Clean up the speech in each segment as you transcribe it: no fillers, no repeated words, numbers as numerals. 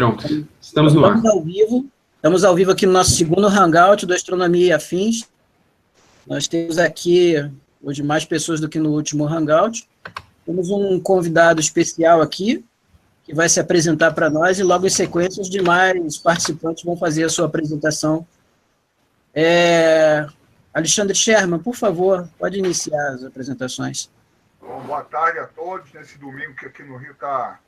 Pronto, estamos no ar. Estamos ao vivo aqui no nosso segundo Hangout do Astronomia e Afins. Nós temos aqui hoje mais pessoas do que no último Hangout. Temos um convidado especial aqui, que vai se apresentar para nós, e logo em sequência os demais participantes vão fazer a sua apresentação. Alexandre Sherman, por favor, pode iniciar as apresentações. Bom, boa tarde a todos, nesse domingo que aqui no Rio está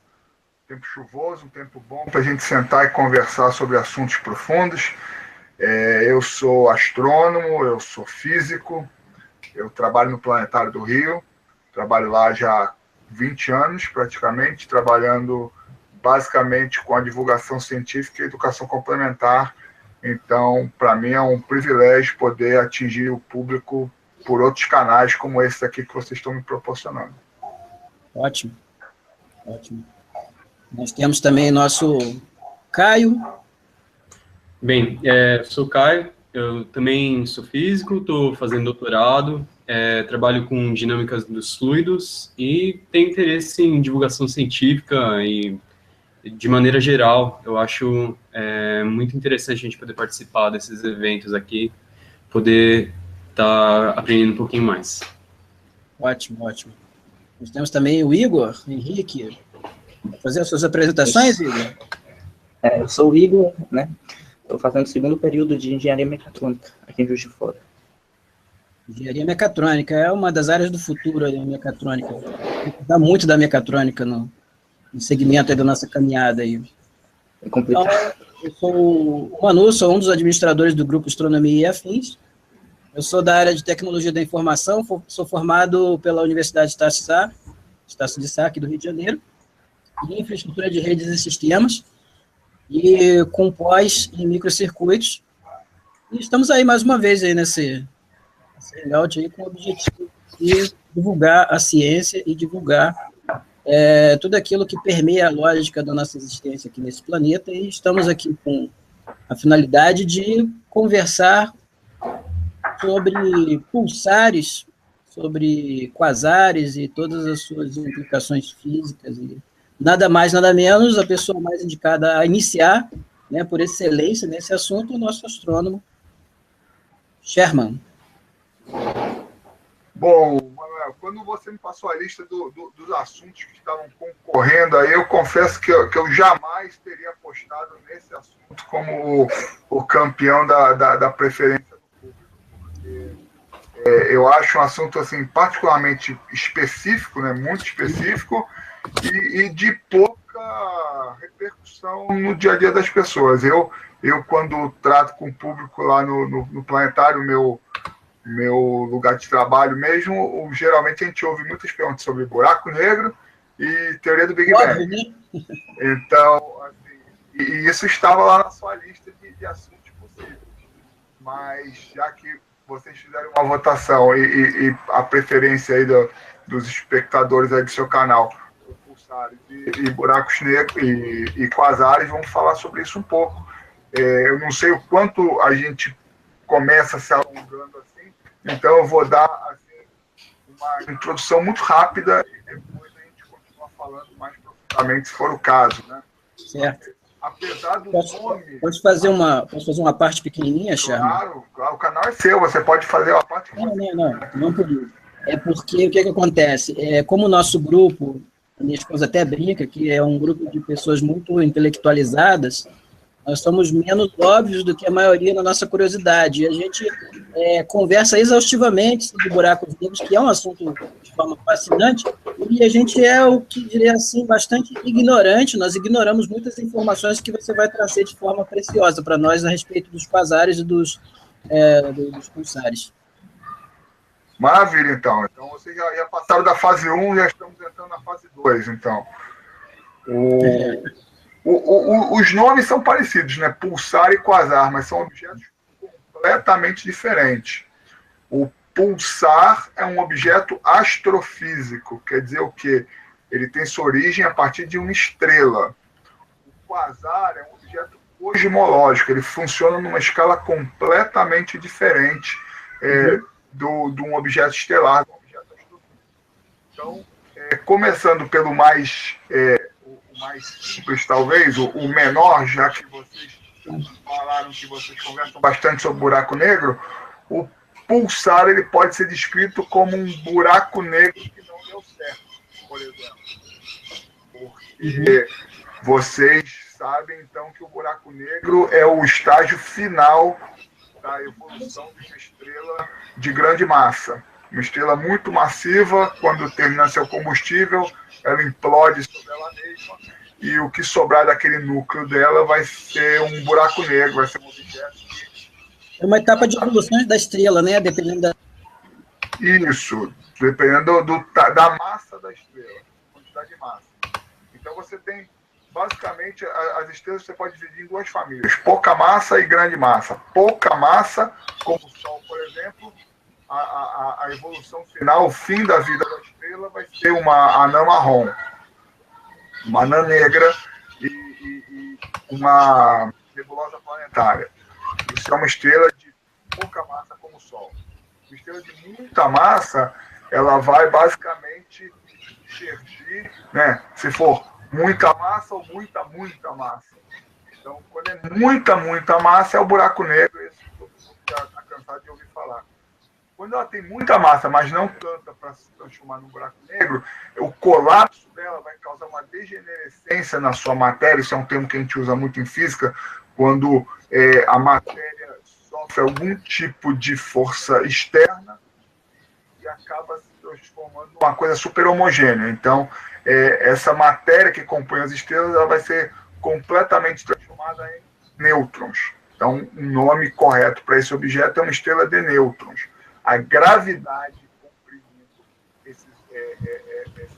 tempo chuvoso, um tempo bom para a gente sentar e conversar sobre assuntos profundos. Eu sou astrônomo, eu sou físico, eu trabalho no Planetário do Rio, trabalho lá já há 20 anos praticamente, trabalhando basicamente com a divulgação científica e educação complementar. Então, para mim é um privilégio poder atingir o público por outros canais como esse aqui que vocês estão me proporcionando. Ótimo, ótimo. Nós temos também nosso Caio. Bem, sou Caio, eu também sou físico, estou fazendo doutorado, trabalho com dinâmicas dos fluidos e tenho interesse em divulgação científica e, de maneira geral, eu acho muito interessante a gente poder participar desses eventos aqui, poder estar aprendendo um pouquinho mais. Ótimo, ótimo. Nós temos também o Igor Henrique. Fazer as suas apresentações, Igor? Eu sou o Igor, né? Estou fazendo o segundo período de Engenharia Mecatrônica aqui em Juiz de Fora. Engenharia Mecatrônica é uma das áreas do futuro, a mecatrônica. Dá muito da mecatrônica no segmento aí da nossa caminhada. Aí. É complicado. Então, eu sou o Manu, sou um dos administradores do Grupo Astronomia e Afins. Eu sou da área de Tecnologia da Informação, sou formado pela Universidade Estácio de Sá, aqui do Rio de Janeiro, em infraestrutura de redes e sistemas, e com pós em microcircuitos. E estamos aí mais uma vez aí nesse hangout aí com o objetivo de divulgar a ciência e divulgar tudo aquilo que permeia a lógica da nossa existência aqui nesse planeta, e estamos aqui com a finalidade de conversar sobre pulsares, sobre quasares e todas as suas implicações físicas, e nada mais, nada menos, a pessoa mais indicada a iniciar, né, por excelência nesse assunto, é o nosso astrônomo Sherman. Bom, Manuel, quando você me passou a lista dos assuntos que estavam concorrendo, aí eu confesso que eu jamais teria apostado nesse assunto como o campeão da preferência do público, porque eu acho um assunto assim, particularmente específico, né, muito específico, e de pouca repercussão no dia a dia das pessoas. Eu quando trato com o público lá no Planetário, meu lugar de trabalho mesmo, geralmente a gente ouve muitas perguntas sobre buraco negro e teoria do Big Bang. Né? Então, assim, e isso estava lá na sua lista de assuntos possíveis. Mas, já que vocês fizeram uma votação e a preferência aí dos espectadores aí do seu canal, pulsares e buracos negros e quasares, vamos falar sobre isso um pouco. Eu não sei o quanto a gente começa se alongando assim, então eu vou dar assim, uma introdução muito rápida e depois a gente continua falando mais profundamente, se for o caso, né? Certo. Apesar do nome... Posso fazer uma parte pequenininha, Sherman? Claro, o canal é seu, você pode fazer uma parte... Não por isso. É porque o que acontece? Como o nosso grupo, a minha esposa até brinca, que é um grupo de pessoas muito intelectualizadas, nós somos menos óbvios do que a maioria na nossa curiosidade. E a gente conversa exaustivamente sobre buracos negros, que é um assunto de forma fascinante, e a gente o que diria assim, bastante ignorante. Nós ignoramos muitas informações que você vai trazer de forma preciosa para nós a respeito dos quasares e dos pulsares. Maravilha, então. Então, vocês já passaram da fase 1 e já estamos entrando na fase 2, então. Os nomes são parecidos, né? Pulsar e quasar, mas são objetos completamente diferentes. O pulsar é um objeto astrofísico, quer dizer o quê? Ele tem sua origem a partir de uma estrela. O quasar é um objeto cosmológico, ele funciona numa escala completamente diferente de um objeto estelar, de um objeto astrofísico. Então, começando pelo mais mais simples, talvez, o menor, já que vocês falaram que vocês conversam bastante sobre buraco negro, o pulsar ele pode ser descrito como um buraco negro que não deu certo, por exemplo. Porque vocês sabem, então, que o buraco negro é o estágio final da evolução de uma estrela de grande massa. Uma estrela muito massiva, quando termina seu combustível, ela implode sobre ela mesma, e o que sobrar daquele núcleo dela vai ser um buraco negro, vai ser um objeto que... É uma etapa de evolução da estrela, né? Dependendo da... Isso, dependendo da massa da estrela, quantidade de massa. Então você tem, basicamente, as estrelas você pode dividir em duas famílias, pouca massa e grande massa. Pouca massa, como o Sol, por exemplo, a evolução final, o fim da vida da estrela vai ser uma anã marrom, uma anã negra e uma nebulosa planetária. Isso é uma estrela de pouca massa como o Sol. Uma estrela de muita massa, ela vai basicamente servir, né, se for muita massa ou muita massa. Então, quando é muita massa, é o buraco negro, esse que todo mundo já está cansado de ouvir falar. Quando ela tem muita massa, mas não tanta para se transformar num buraco negro, o colapso dela vai causar uma degenerescência na sua matéria. Isso é um termo que a gente usa muito em física, quando a matéria sofre algum tipo de força externa e acaba se transformando numa coisa super homogênea. Então, essa matéria que compõe as estrelas, ela vai ser completamente transformada em nêutrons. Então, o nome correto para esse objeto é uma estrela de nêutrons. A gravidade comprimindo esse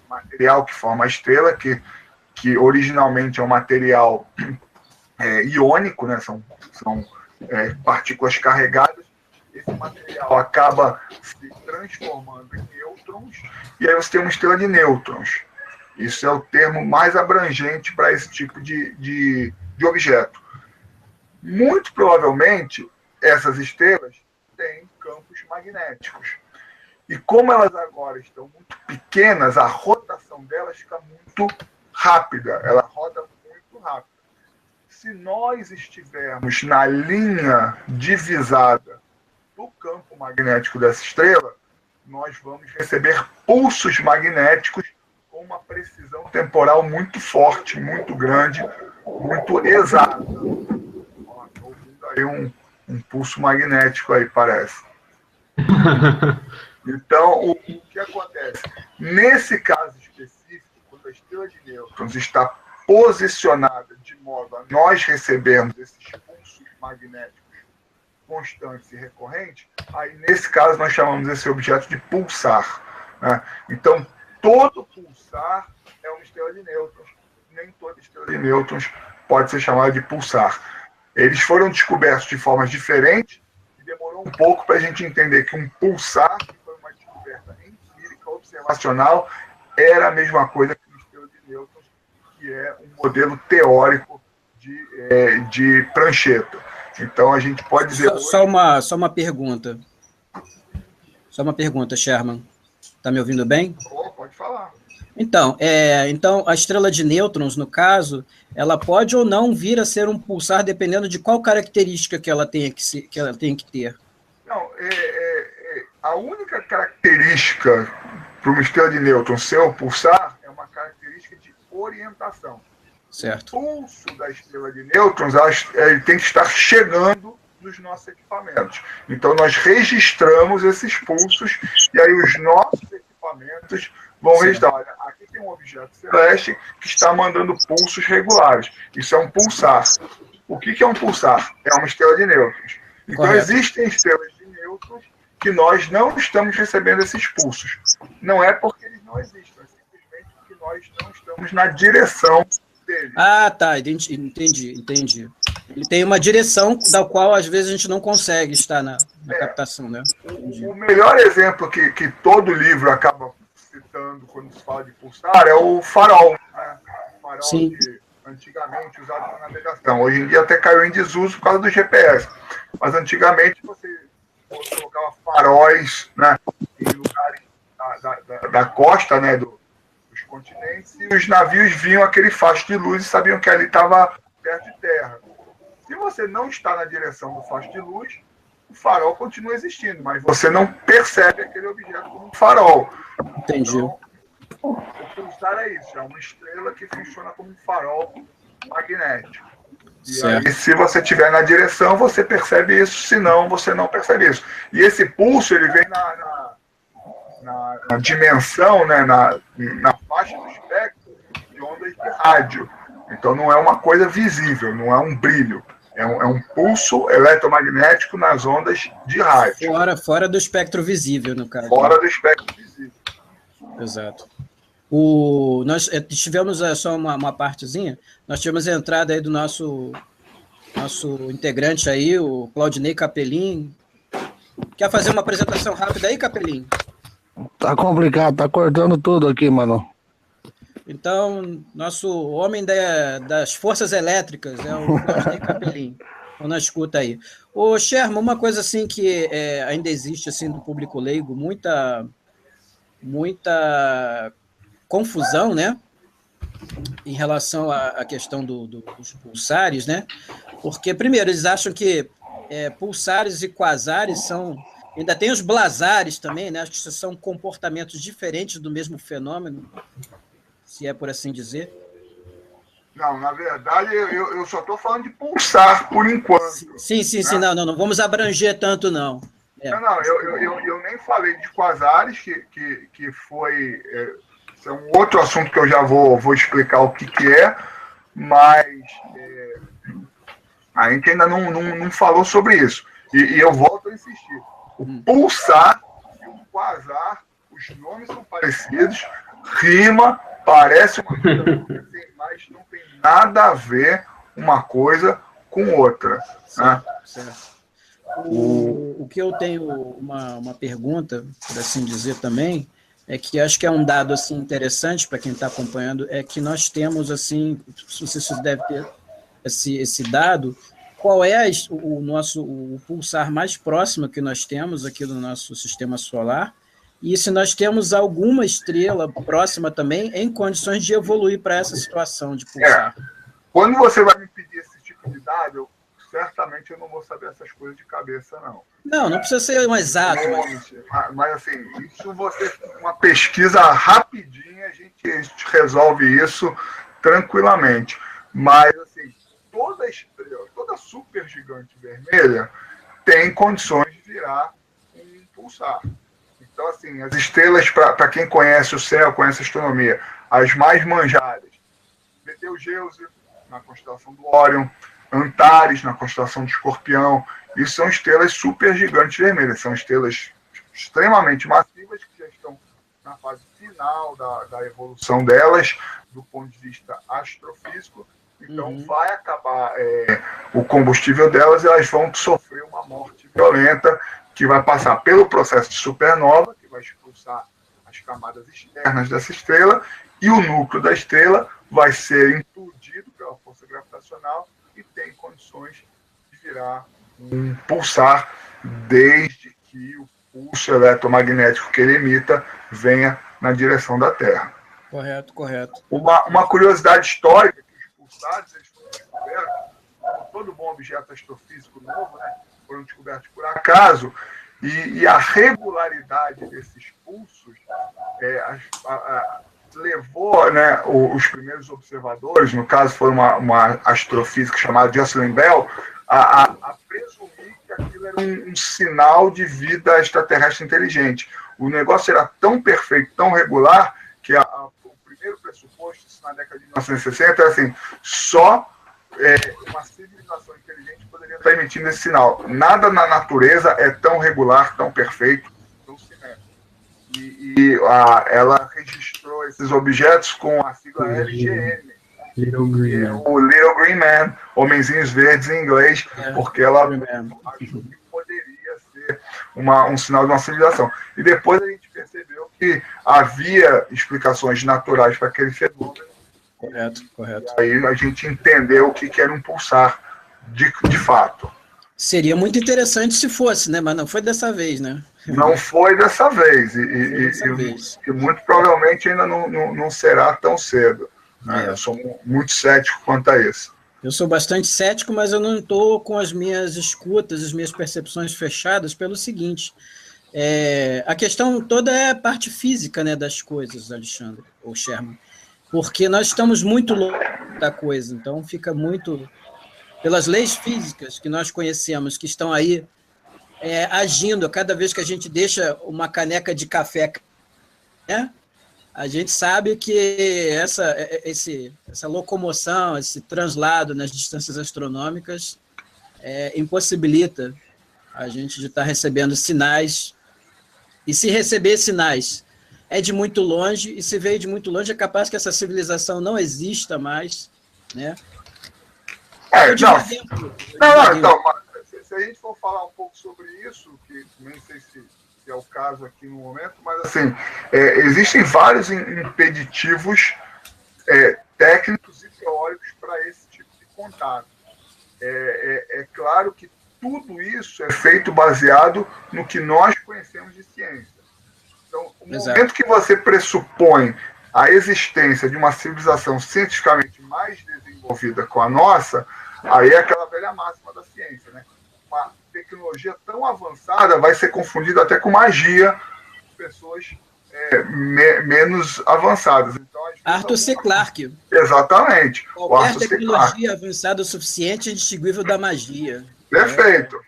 material que forma a estrela, que originalmente é um material iônico, né? São partículas carregadas. Esse material acaba se transformando em nêutrons, e aí você tem uma estrela de nêutrons. Isso é o termo mais abrangente para esse tipo de objeto. Muito provavelmente, essas estrelas têm campos magnéticos. E como elas agora estão muito pequenas, a rotação delas fica muito rápida. Ela roda muito rápido. Se nós estivermos na linha divisada do campo magnético dessa estrela, nós vamos receber pulsos magnéticos com uma precisão temporal muito forte, muito grande, muito exata. Estou ouvindo aí um pulso magnético aí, parece. Então, o que acontece? Nesse caso específico, quando a estrela de nêutrons está posicionada de modo a nós recebermos esses pulsos magnéticos constantes e recorrentes, aí nesse caso nós chamamos esse objeto de pulsar, né? Então, todo pulsar é uma estrela de nêutrons, nem toda estrela de nêutrons pode ser chamada de pulsar. Eles foram descobertos de formas diferentes e demorou um pouco para a gente entender que um pulsar, que foi uma descoberta empírica, observacional, era a mesma coisa que uma estrela de nêutrons, que é um modelo teórico de prancheta. Então, a gente pode dizer... Só uma pergunta. Só uma pergunta, Sherman. Está me ouvindo bem? Pode falar. Então, a estrela de nêutrons, no caso, ela pode ou não vir a ser um pulsar, dependendo de qual característica que ela tenha que ter. Não, a única característica para uma estrela de nêutrons ser um pulsar é uma característica de orientação. Certo. O pulso da estrela de nêutrons ele tem que estar chegando nos nossos equipamentos. Então, nós registramos esses pulsos e aí os nossos equipamentos vão registrar. Olha, aqui tem um objeto celeste que está mandando pulsos regulares. Isso é um pulsar. O que é um pulsar? É uma estrela de nêutrons. Então, correto. Existem estrelas de nêutrons que nós não estamos recebendo esses pulsos. Não é porque eles não existem, é simplesmente porque nós não estamos na direção deles. Ah, tá, entendi. Ele tem uma direção da qual, às vezes, a gente não consegue estar na captação, né? O melhor exemplo que todo livro acaba citando quando se fala de pulsar é o farol, né? O farol Sim. que antigamente usado para navegação. Hoje em dia até caiu em desuso por causa do GPS. Mas antigamente você colocava faróis, né, em lugares da costa, né, dos continentes, e os navios viam aquele facho de luz e sabiam que ali estava perto de terra. Se você não está na direção do facho de luz, o farol continua existindo, mas você não percebe aquele objeto como um farol. Entendi. Então, o pulsar é isso, é uma estrela que funciona como um farol magnético. E aí, se você estiver na direção, você percebe isso, se não, você não percebe isso. E esse pulso, ele vem na dimensão, né, na faixa do espectro de ondas de rádio. Então não é uma coisa visível, não é um brilho. É um pulso eletromagnético nas ondas de rádio. Fora do espectro visível, no caso. Fora do espectro visível. Exato. Nós tivemos só uma partezinha, nós tivemos a entrada aí do nosso integrante aí, o Claudinei Capelin. Quer fazer uma apresentação rápida aí, Capelin? Tá complicado, tá cortando tudo aqui, mano. Então, nosso homem das forças elétricas é o Claudinei Capelin. Então, na escuta aí. Ô, Sherman, uma coisa assim que ainda existe assim, do público leigo, muita confusão, né, em relação à questão dos pulsares, né, porque, primeiro, eles acham que pulsares e quasares ainda tem os blazares também, né, acho que são comportamentos diferentes do mesmo fenômeno, se é por assim dizer. Não, na verdade, eu só estou falando de pulsar, por enquanto. Sim, né? Não vamos abranger tanto, não. Não, eu nem falei de quasares, que foi... é um outro assunto que eu já vou explicar o que é, mas a gente ainda não falou sobre isso. E eu volto a insistir. O pulsar e o quasar, os nomes são parecidos, rima, parece uma coisa, mas não tem nada a ver uma coisa com outra. Né? Certo. O que eu tenho uma pergunta, por assim dizer também, é que acho que é um dado assim, interessante para quem está acompanhando, é que nós temos, assim, não sei se você deve ter esse dado, qual é o pulsar mais próximo que nós temos aqui no nosso sistema solar, e se nós temos alguma estrela próxima também em condições de evoluir para essa situação de pulsar. Quando você vai me pedir esse tipo de dado, certamente eu não vou saber essas coisas de cabeça, não. Não precisa ser um exato. Mas assim, isso você, uma pesquisa rapidinha, a gente resolve isso tranquilamente. Mas, assim, toda estrela, toda supergigante vermelha tem condições de virar um pulsar. Então, assim, as estrelas, para quem conhece o céu, conhece a astronomia, as mais manjadas, Betelgeuse, na constelação do Órion, Antares, na constelação do Escorpião, isso são estrelas supergigantes vermelhas, são estrelas extremamente massivas que já estão na fase final da evolução delas, do ponto de vista astrofísico, então vai acabar o combustível delas e elas vão sofrer uma morte violenta, que vai passar pelo processo de supernova, que vai expulsar as camadas externas dessa estrela, e o núcleo da estrela vai ser implodido pela força gravitacional e tem condições de virar um pulsar, desde que o pulso eletromagnético que ele emita venha na direção da Terra. Correto. Uma curiosidade histórica, que os pulsares eles foram descobertos, como todo bom objeto astrofísico novo, né, foram descobertos por acaso, e a regularidade desses pulsos levou, né, os primeiros observadores, no caso foi uma astrofísica chamada Jocelyn Bell, a presumir que aquilo era um sinal de vida extraterrestre inteligente. O negócio era tão perfeito, tão regular, que o primeiro pressuposto, isso na década de 1960, era assim, só uma civilização inteligente poderia estar emitindo esse sinal. Nada na natureza é tão regular, tão perfeito, tão simétrico. Ela registrou esses objetos com a sigla LGM, o Little Green Man, Homenzinhos Verdes em inglês, porque ela achou que poderia ser um sinal de uma civilização. E depois a gente percebeu que havia explicações naturais para aquele fenômeno. Correto. E aí a gente entendeu o que era um pulsar de fato. Seria muito interessante se fosse, né? Mas não foi dessa vez, né? Não foi dessa vez. E muito provavelmente ainda não será tão cedo. Né? Eu sou muito cético quanto a isso. Eu sou bastante cético, mas eu não estou com as minhas escutas, as minhas percepções fechadas pelo seguinte. A questão toda é a parte física, né, das coisas, Alexandre, ou Sherman. Porque nós estamos muito longe da coisa, então fica muito... Pelas leis físicas que nós conhecemos, que estão aí agindo, cada vez que a gente deixa uma caneca de café, né, a gente sabe que essa locomoção, esse translado nas distâncias astronômicas impossibilita a gente de estar recebendo sinais. E se receber sinais é de muito longe, e se veio de muito longe, é capaz que essa civilização não exista mais, né? Então, se a gente for falar um pouco sobre isso, que nem sei se é o caso aqui no momento, mas assim, existem vários impeditivos técnicos e teóricos para esse tipo de contato. É claro que tudo isso é feito baseado no que nós conhecemos de ciência. Então, no momento que você pressupõe a existência de uma civilização cientificamente mais desenvolvida com a nossa, aí é aquela velha máxima da ciência, né? Uma tecnologia tão avançada vai ser confundida até com magia de pessoas menos avançadas. Então, Arthur C. Clarke. Exatamente. Qualquer tecnologia avançada o suficiente é distinguível da magia. Perfeito.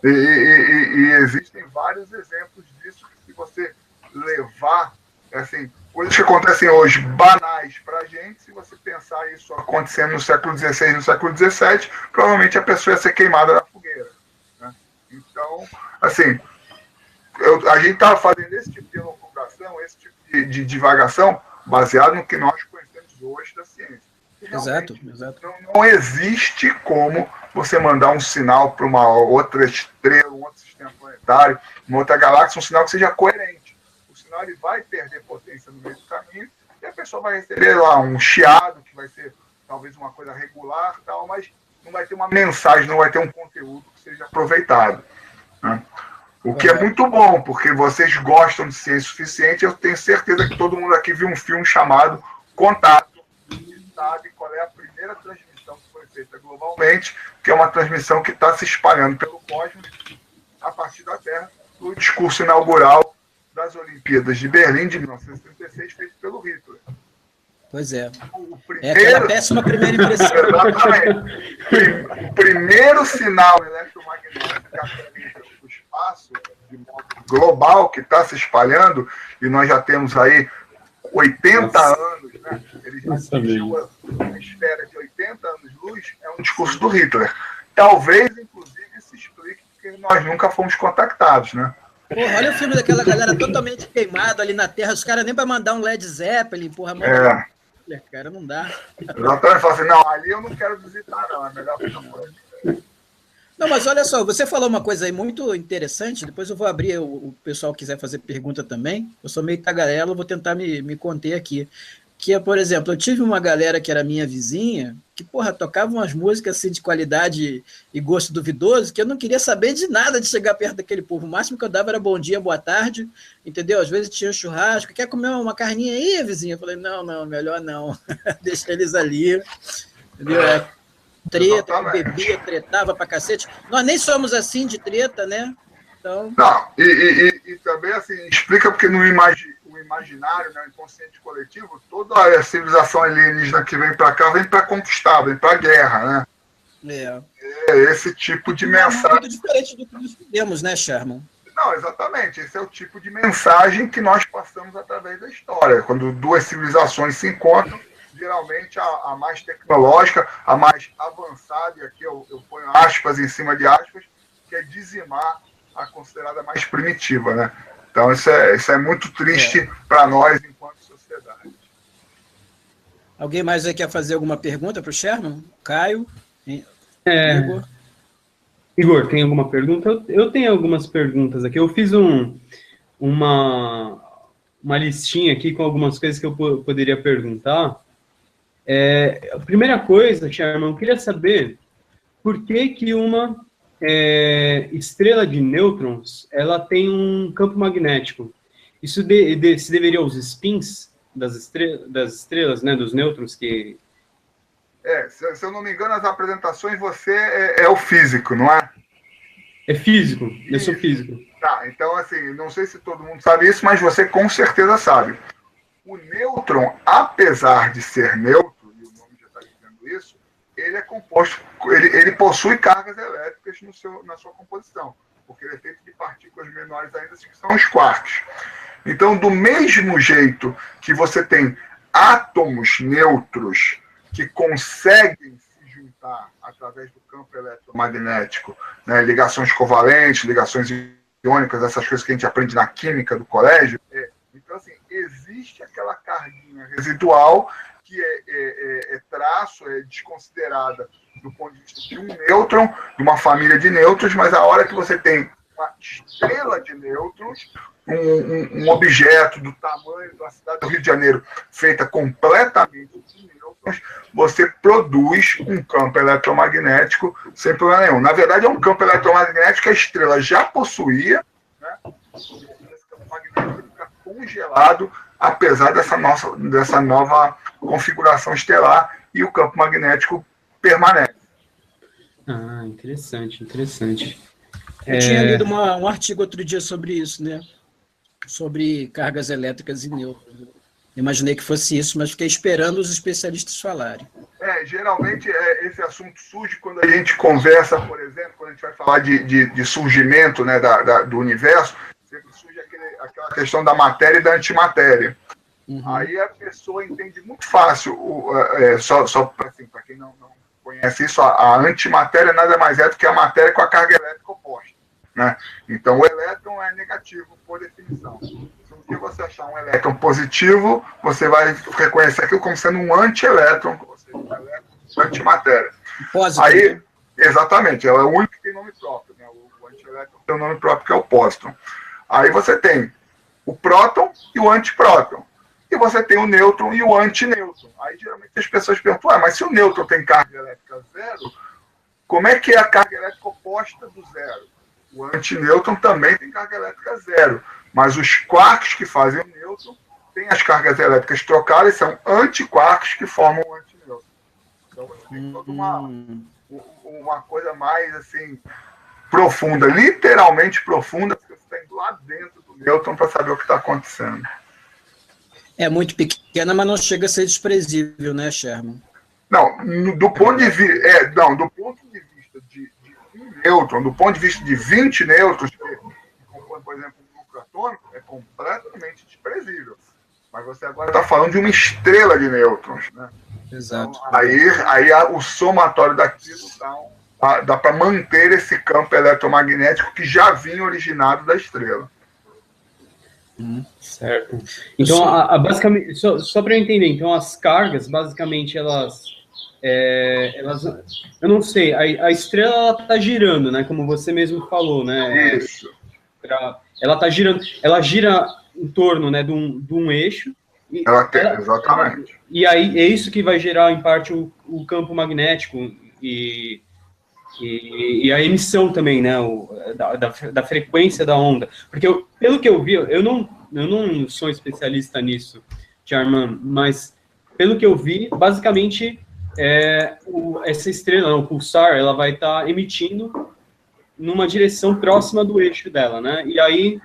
E existem vários exemplos disso que, se você levar, assim, coisas que acontecem hoje banais para a gente, se você pensar isso acontecendo no século XVI, no século XVII, provavelmente a pessoa ia ser queimada na fogueira. Né? Então, assim, a gente está fazendo esse tipo de elucubração, esse tipo de divagação, baseado no que nós conhecemos hoje da ciência. Exato. Não existe como você mandar um sinal para uma outra estrela, um outro sistema planetário, uma outra galáxia, um sinal que seja coerente. O sinal ele vai perder potência no meio do caminho e a pessoa vai receber lá um chiado, que vai ser talvez uma coisa regular, tal, mas não vai ter uma mensagem, não vai ter um conteúdo que seja aproveitado. Né? O que é muito bom, porque vocês gostam de ciência o suficiente. Eu tenho certeza que todo mundo aqui viu um filme chamado Contato, e sabe qual é a primeira transmissão que foi feita globalmente, que é uma transmissão que está se espalhando pelo cosmos a partir da Terra, no discurso inaugural das Olimpíadas de Berlim de 1936, feito pelo Hitler. Pois é. Aquela péssima primeira impressão. Exatamente. O primeiro sinal eletromagnético do espaço, de modo global, que está se espalhando, e nós já temos aí 80 anos, né? Ele já atingiu uma esfera de 80 anos-luz, é um discurso do Hitler. Talvez, inclusive, se explique porque nós nunca fomos contactados, né? Porra, olha o filme daquela galera totalmente queimada ali na Terra, os caras nem para mandar um Led Zeppelin, porra, mano. Cara, não dá. Exatamente, fala assim, não, ali eu não quero visitar, não, é melhor ficar fora. Não, mas olha só, você falou uma coisa aí muito interessante, depois eu vou abrir, o pessoal quiser fazer pergunta também, eu sou meio tagarela, vou tentar me conter aqui. Que é, por exemplo, eu tive uma galera que era minha vizinha, que, porra, tocava umas músicas assim de qualidade e gosto duvidoso, que eu não queria saber de nada de chegar perto daquele povo. O máximo que eu dava era bom dia, boa tarde, entendeu? Às vezes tinha um churrasco, quer comer uma carninha aí, vizinha? Eu falei, não, melhor não, deixa eles ali, entendeu? Treta, bebia, tretava pra cacete. Nós nem somos assim de treta, né? Então... Não, e também, assim, explica porque no imaginário, né, inconsciente coletivo, toda a civilização alienígena que vem para cá vem para conquistar, vem para guerra, né? É esse tipo de mensagem. É muito diferente do que nós vivemos, né, Sherman? Não, exatamente. Esse é o tipo de mensagem que nós passamos através da história. Quando duas civilizações se encontram, geralmente a mais tecnológica, a mais avançada, e aqui eu ponho aspas em cima de aspas, quer dizimar a considerada mais primitiva, né? Então, isso é muito triste para nós enquanto sociedade. Alguém mais aí quer fazer alguma pergunta para o Sherman? Caio? Igor, tem alguma pergunta? Eu tenho algumas perguntas aqui. Eu fiz uma listinha aqui com algumas coisas que eu poderia perguntar. A primeira coisa, Sherman, eu queria saber por que uma estrela de nêutrons, ela tem um campo magnético. Isso se deveria aos spins das estrelas, né, dos nêutrons que... Se eu não me engano, as apresentações você é o físico, não é? É físico, eu sou físico. Tá, então assim, não sei se todo mundo sabe isso, mas você com certeza sabe. O nêutron, apesar de ser neutro, e o nome já está dizendo isso, ele é composto, ele possui cargas elétricas na sua composição, porque ele é feito de partículas menores ainda, que são os quarks. Então, do mesmo jeito que você tem átomos neutros que conseguem se juntar através do campo eletromagnético, né, ligações covalentes, ligações iônicas, essas coisas que a gente aprende na química do colégio. Então, assim, existe aquela carguinha residual que é traço, é desconsiderada do ponto de vista de um nêutron, de uma família de nêutrons, mas a hora que você tem uma estrela de nêutrons, um objeto do tamanho da cidade do Rio de Janeiro, feita completamente de nêutrons, você produz um campo eletromagnético sem problema nenhum. Na verdade, é um campo eletromagnético que a estrela já possuía, né? Esse campo magnético fica congelado, apesar dessa nova configuração estelar, e o campo magnético permanece. Ah, interessante, interessante. Eu tinha lido um artigo outro dia sobre isso, né? Sobre cargas elétricas e nêutrons. Imaginei que fosse isso, mas fiquei esperando os especialistas falarem. Geralmente esse assunto surge quando a gente conversa, por exemplo, quando a gente vai falar de surgimento, né, do universo, sempre surge aquela questão da matéria e da antimatéria. Uhum. Aí a pessoa entende muito fácil, só assim, para quem não conhece isso, a antimatéria nada mais é do que a matéria com a carga elétrica oposta, né? Então o elétron é negativo por definição. Se você achar um elétron positivo, você vai reconhecer aquilo como sendo um antielétron, ou seja, um elétron antimatéria. Positron. Aí, exatamente, é o único que tem nome próprio, né? O antielétron tem um nome próprio que é o pósitron. Aí você tem o próton e o antipróton. E você tem o nêutron e o antinêutron. Aí geralmente as pessoas perguntam, mas se o nêutron tem carga elétrica zero, como é que é a carga elétrica oposta do zero? O antinêutron também tem carga elétrica zero, mas os quarks que fazem o nêutron têm as cargas elétricas trocadas, são antiquarks que formam o antinêutron. Então você tem toda uma coisa mais assim profunda, literalmente profunda, porque você tem lá dentro do nêutron para saber o que está acontecendo. É muito pequena, mas não chega a ser desprezível, né, Sherman? Não, do ponto de vista, do ponto de vista de um nêutron, do ponto de vista de 20 nêutrons, que compõem, por exemplo, um núcleo atômico, é completamente desprezível. Mas você agora está falando de uma estrela de nêutrons, né? Exato. Então, aí o somatório daquilo dá para manter esse campo eletromagnético que já vinha originado da estrela. Certo. Então, basicamente, só para eu entender, então as cargas, basicamente, elas eu não sei, a estrela está girando, né? Como você mesmo falou, né? Isso. Ela está girando, ela gira em torno, né, de um eixo. Exatamente. E aí é isso que vai gerar, em parte, o campo magnético e a emissão também, né, da frequência da onda. Porque, pelo que eu vi, eu não sou especialista nisso, Charman, mas pelo que eu vi, basicamente, essa estrela, o pulsar, ela vai estar emitindo numa direção próxima do eixo dela, né? E aí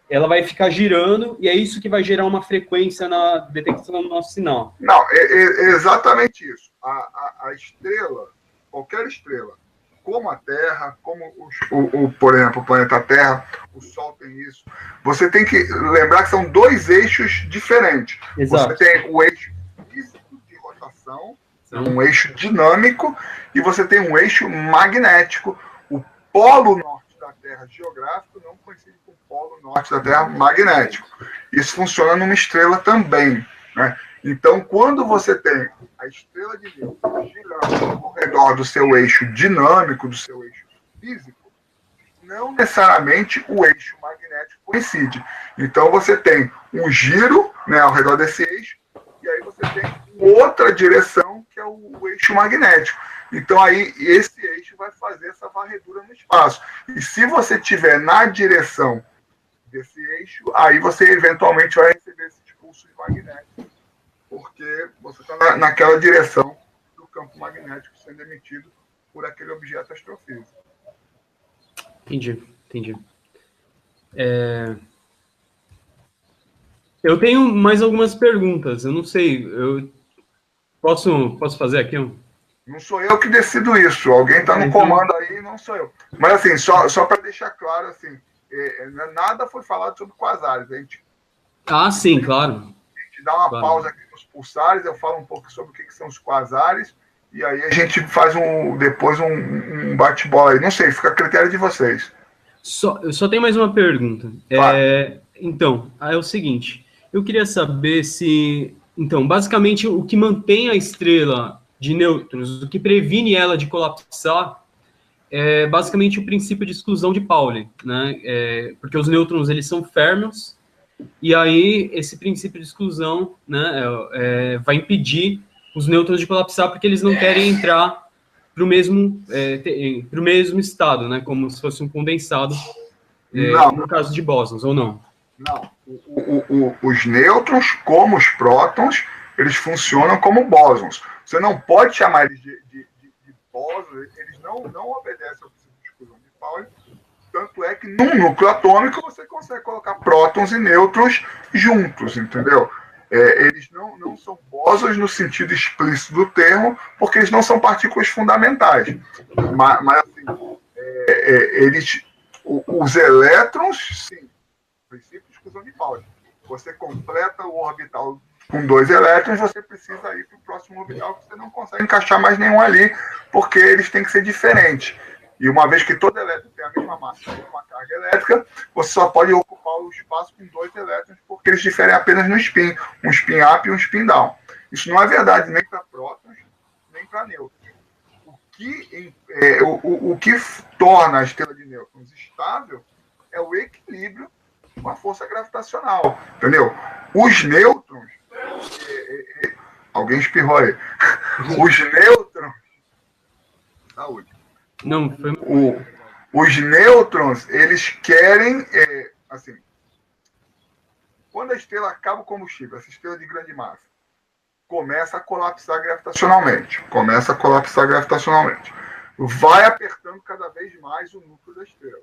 ela vai ficar girando, e é isso que vai gerar uma frequência na detecção do nosso sinal. Não, é exatamente isso. A estrela, qualquer estrela, como a Terra, como por exemplo, o planeta Terra, o Sol tem isso. Você tem que lembrar que são dois eixos diferentes. Exato. Você tem o eixo físico de rotação, um eixo dinâmico, e você tem um eixo magnético. O polo norte da Terra geográfico não coincide com o polo norte da Terra magnético. Isso funciona numa estrela também, né? Então, quando você tem a estrela de nêutron girando ao redor do seu eixo dinâmico, do seu eixo físico, não necessariamente o eixo magnético coincide. Então, você tem um giro, né, ao redor desse eixo, e aí você tem outra direção que é o eixo magnético. Então, aí, esse eixo vai fazer essa varredura no espaço. E se você estiver na direção desse eixo, aí você eventualmente vai receber esses pulsos magnéticos, porque você está naquela direção do campo magnético sendo emitido por aquele objeto astrofísico. Entendi. Eu tenho mais algumas perguntas, eu não sei, eu posso fazer aqui? Não sou eu que decido isso, alguém está no comando aí, não sou eu. Mas assim, só para deixar claro, assim, nada foi falado sobre quasares. Sim, claro. A gente dá uma pausa aqui nos pulsares, eu falo um pouco sobre o que são os quasares, e aí a gente faz depois um bate-bola aí. Não sei, fica a critério de vocês. Eu só tenho mais uma pergunta. Claro. Então, é o seguinte, eu queria saber se... Então, basicamente, o que mantém a estrela de nêutrons, o que previne ela de colapsar, é basicamente o princípio de exclusão de Pauli, né? Porque os nêutrons, eles são férmions, e aí esse princípio de exclusão, né, vai impedir os nêutrons de colapsar, porque eles não querem entrar para o mesmo estado, né, como se fosse um condensado, no caso de bósons, ou não? Não. Os nêutrons, como os prótons, eles funcionam como bósons. Você não pode chamar eles de bósons, eles não obedecem ao princípio de exclusão de Pauli. Tanto é que num núcleo atômico você consegue colocar prótons e nêutrons juntos, entendeu? Eles não são bósons no sentido explícito do termo, porque eles não são partículas fundamentais. Mas assim, os elétrons, sim, princípio de exclusão de Pauli. Você completa o orbital com 2 elétrons, você precisa ir para o próximo orbital, que você não consegue encaixar mais nenhum ali, porque eles têm que ser diferentes. E uma vez que todo elétron tem a mesma massa, a mesma carga elétrica, você só pode ocupar o espaço com 2 elétrons, porque eles diferem apenas no spin, um spin up e um spin down. Isso não é verdade nem para prótons, nem para nêutrons. O que torna a estrela de nêutrons estável é o equilíbrio com a força gravitacional, entendeu? Os nêutrons, alguém espirrou aí, os nêutrons, saúde. Não, foi... Os nêutrons, eles querem, assim, quando a estrela acaba o combustível, essa estrela de grande massa, começa a colapsar gravitacionalmente, vai apertando cada vez mais o núcleo da estrela.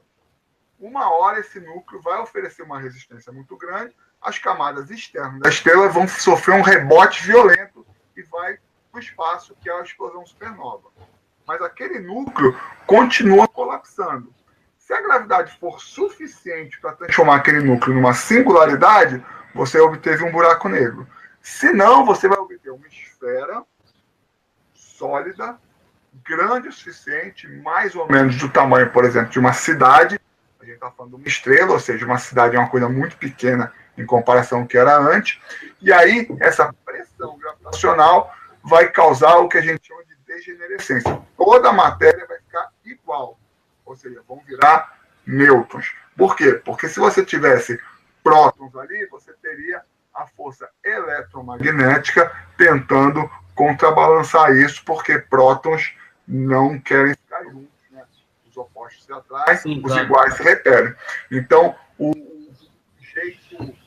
Uma hora esse núcleo vai oferecer uma resistência muito grande, as camadas externas da estrela vão sofrer um rebote violento e vai para o espaço, que é a explosão supernova. Mas aquele núcleo continua colapsando. Se a gravidade for suficiente para transformar aquele núcleo numa singularidade, você obteve um buraco negro. Se não, você vai obter uma esfera sólida, grande o suficiente, mais ou menos do tamanho, por exemplo, de uma cidade. A gente está falando de uma estrela, ou seja, uma cidade é uma coisa muito pequena em comparação ao que era antes. E aí, essa pressão gravitacional vai causar o que a gente chama de degenerescência. Toda a matéria vai ficar igual, ou seja, vão virar nêutrons. Por quê? Porque se você tivesse prótons ali, você teria a força eletromagnética tentando contrabalançar isso, porque prótons não querem ficar juntos, né? Os opostos se atraem, sim, os iguais se repelem. Então, o jeito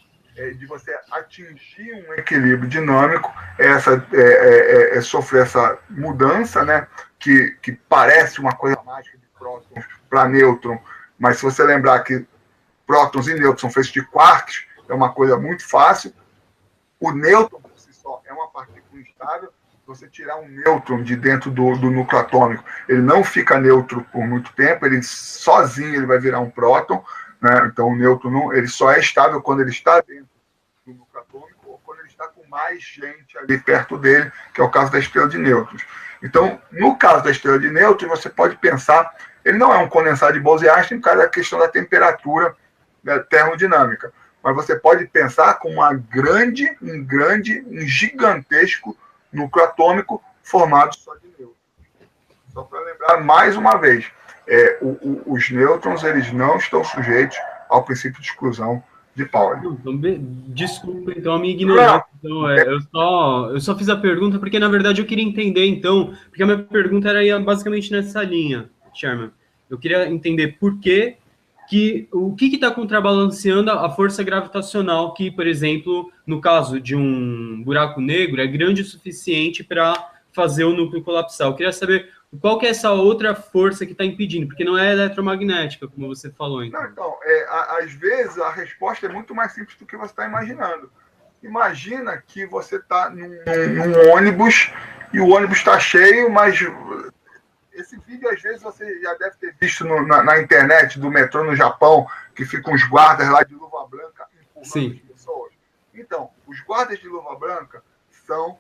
de você atingir um equilíbrio dinâmico é sofrer essa mudança, né? Que parece uma coisa mágica de prótons para nêutron, mas se você lembrar que prótons e nêutrons são feitos de quarks, é uma coisa muito fácil. O nêutron, por si só, é uma partícula instável. Você tirar um nêutron de dentro do núcleo atômico, ele não fica neutro por muito tempo, ele sozinho ele vai virar um próton, né? Então o nêutron ele só é estável quando ele está dentro do núcleo atômico ou quando ele está com mais gente ali perto dele, que é o caso da estrela de nêutrons. Então, no caso da estrela de nêutrons, você pode pensar, ele não é um condensado de Bose-Einstein por causa da questão da temperatura, né, termodinâmica, mas você pode pensar como um gigantesco núcleo atômico formado só de nêutrons. Só para lembrar mais uma vez, os nêutrons eles não estão sujeitos ao princípio de exclusão de Pauli. Então, desculpa, então, a minha ignorância. Então, eu só fiz a pergunta porque, na verdade, eu queria entender, então, porque a minha pergunta era basicamente nessa linha, Sherman. Eu queria entender por que o que está contrabalanceando a força gravitacional que, por exemplo, no caso de um buraco negro, é grande o suficiente para fazer o núcleo colapsar. Eu queria saber qual que é essa outra força que está impedindo, porque não é eletromagnética, como você falou. Então, Não, às vezes a resposta é muito mais simples do que você está imaginando. Imagina que você está num ônibus e o ônibus está cheio, mas esse vídeo, às vezes, você já deve ter visto na internet do metrô no Japão, que ficam os guardas lá de luva branca empurrando as pessoas. Então, os guardas de luva branca são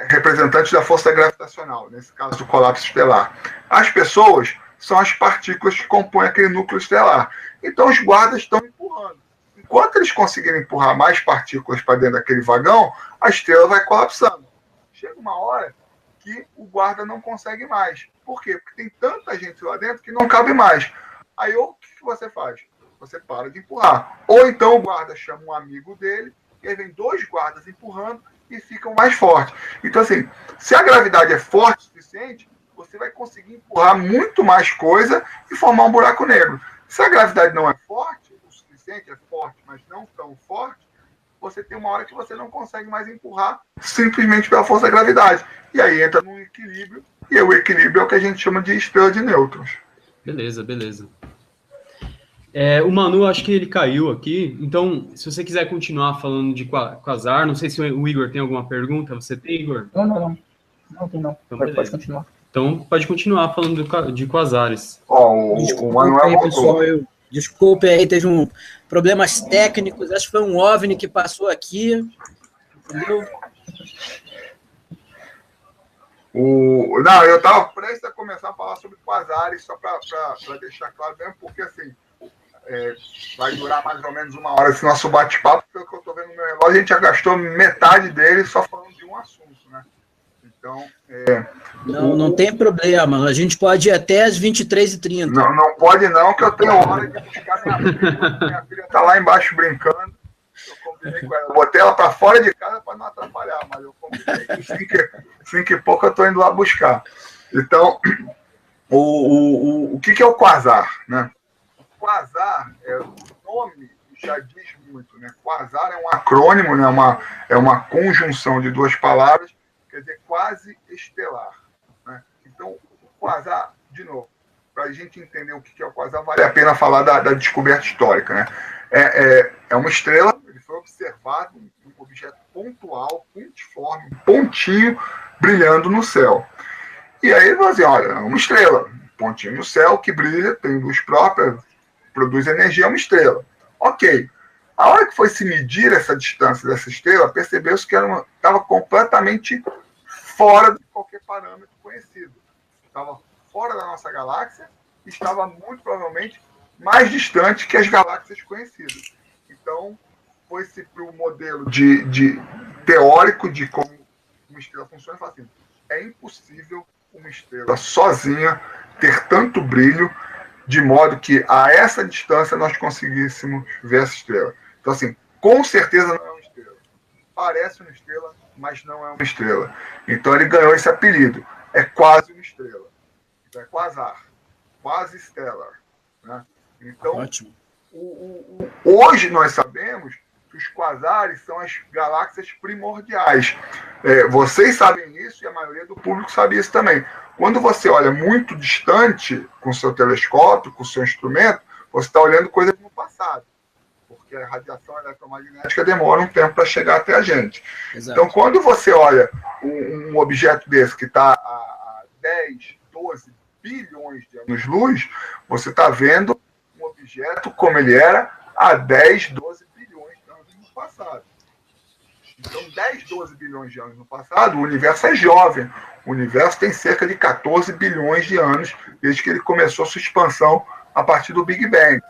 representantes da força gravitacional, nesse caso do colapso estelar. As pessoas são as partículas que compõem aquele núcleo estelar. Então, os guardas estão empurrando. Enquanto eles conseguirem empurrar mais partículas para dentro daquele vagão, a estrela vai colapsando. Chega uma hora que o guarda não consegue mais. Por quê? Porque tem tanta gente lá dentro que não cabe mais. Aí, o que você faz? Você para de empurrar. Ou então o guarda chama um amigo dele, e aí vem 2 guardas empurrando e ficam mais fortes. Então, assim, se a gravidade é forte o suficiente, você vai conseguir empurrar muito mais coisa e formar um buraco negro. Se a gravidade não é forte o suficiente, é forte, mas não tão forte, você tem uma hora que você não consegue mais empurrar simplesmente pela força da gravidade. E aí entra num equilíbrio, e o equilíbrio é o que a gente chama de estrela de nêutrons. Beleza. O Manu, acho que ele caiu aqui, então, se você quiser continuar falando de quasar, não sei se o Igor tem alguma pergunta, você tem, Igor? Não. Não tem não. Então, pode continuar. Então, pode continuar falando de quasares. O Manuel aí, pessoal, desculpe aí, teve problemas técnicos, acho que foi um OVNI que passou aqui, entendeu? Não, eu estava prestes a começar a falar sobre quasares, só para deixar claro mesmo, porque assim, vai durar mais ou menos 1 hora esse nosso bate-papo, pelo que eu estou vendo no meu relógio, a gente já gastou metade dele só falando de um assunto, né? Então, não tem problema, a gente pode ir até as 23h30. Não pode não, que eu tenho hora de buscar minha filha. Minha filha está lá embaixo brincando. Eu combinei com ela. Eu botei ela para fora de casa para não atrapalhar, mas eu combinei que 5 e pouco eu estou indo lá buscar. Então, o que é o quasar, né? O quasar, o nome já diz muito, né? Quasar é um acrônimo, né? É uma conjunção de 2 palavras, quer dizer, quase estelar. Né? Então, o quasar, de novo, para a gente entender o que é o quasar, vale a pena falar da descoberta histórica. Né? É uma estrela, ele foi observado, um objeto pontual, pontiforme, um pontinho brilhando no céu. E aí você dizer, olha, é uma estrela, um pontinho no céu que brilha, tem luz própria, produz energia, é uma estrela. Ok. A hora que foi se medir essa distância dessa estrela, percebeu-se que estava completamente fora de qualquer parâmetro conhecido. Estava fora da nossa galáxia e estava muito provavelmente mais distante que as galáxias conhecidas. Então, foi-se para o modelo de teórico de como uma estrela funciona e fala assim, é impossível uma estrela sozinha ter tanto brilho de modo que a essa distância nós conseguíssemos ver essa estrela. Então, assim, com certeza não é uma estrela. Parece uma estrela, mas não é uma estrela. Então, ele ganhou esse apelido. É quase uma estrela. Então, é quasar. Quase stellar. Né? Então, ótimo. Hoje nós sabemos que os quasares são as galáxias primordiais. Vocês sabem isso e a maioria do público sabe isso também. Quando você olha muito distante com o seu telescópio, com o seu instrumento, você está olhando coisas no passado. Porque a radiação eletromagnética demora um tempo para chegar até a gente. Exato. Então, quando você olha um objeto desse que está a 10, 12 bilhões de anos-luz, você está vendo um objeto como ele era há 10, 12 bilhões de anos no passado. Então, 10, 12 bilhões de anos no passado, o universo é jovem. O universo tem cerca de 14 bilhões de anos desde que ele começou sua expansão a partir do Big Bang.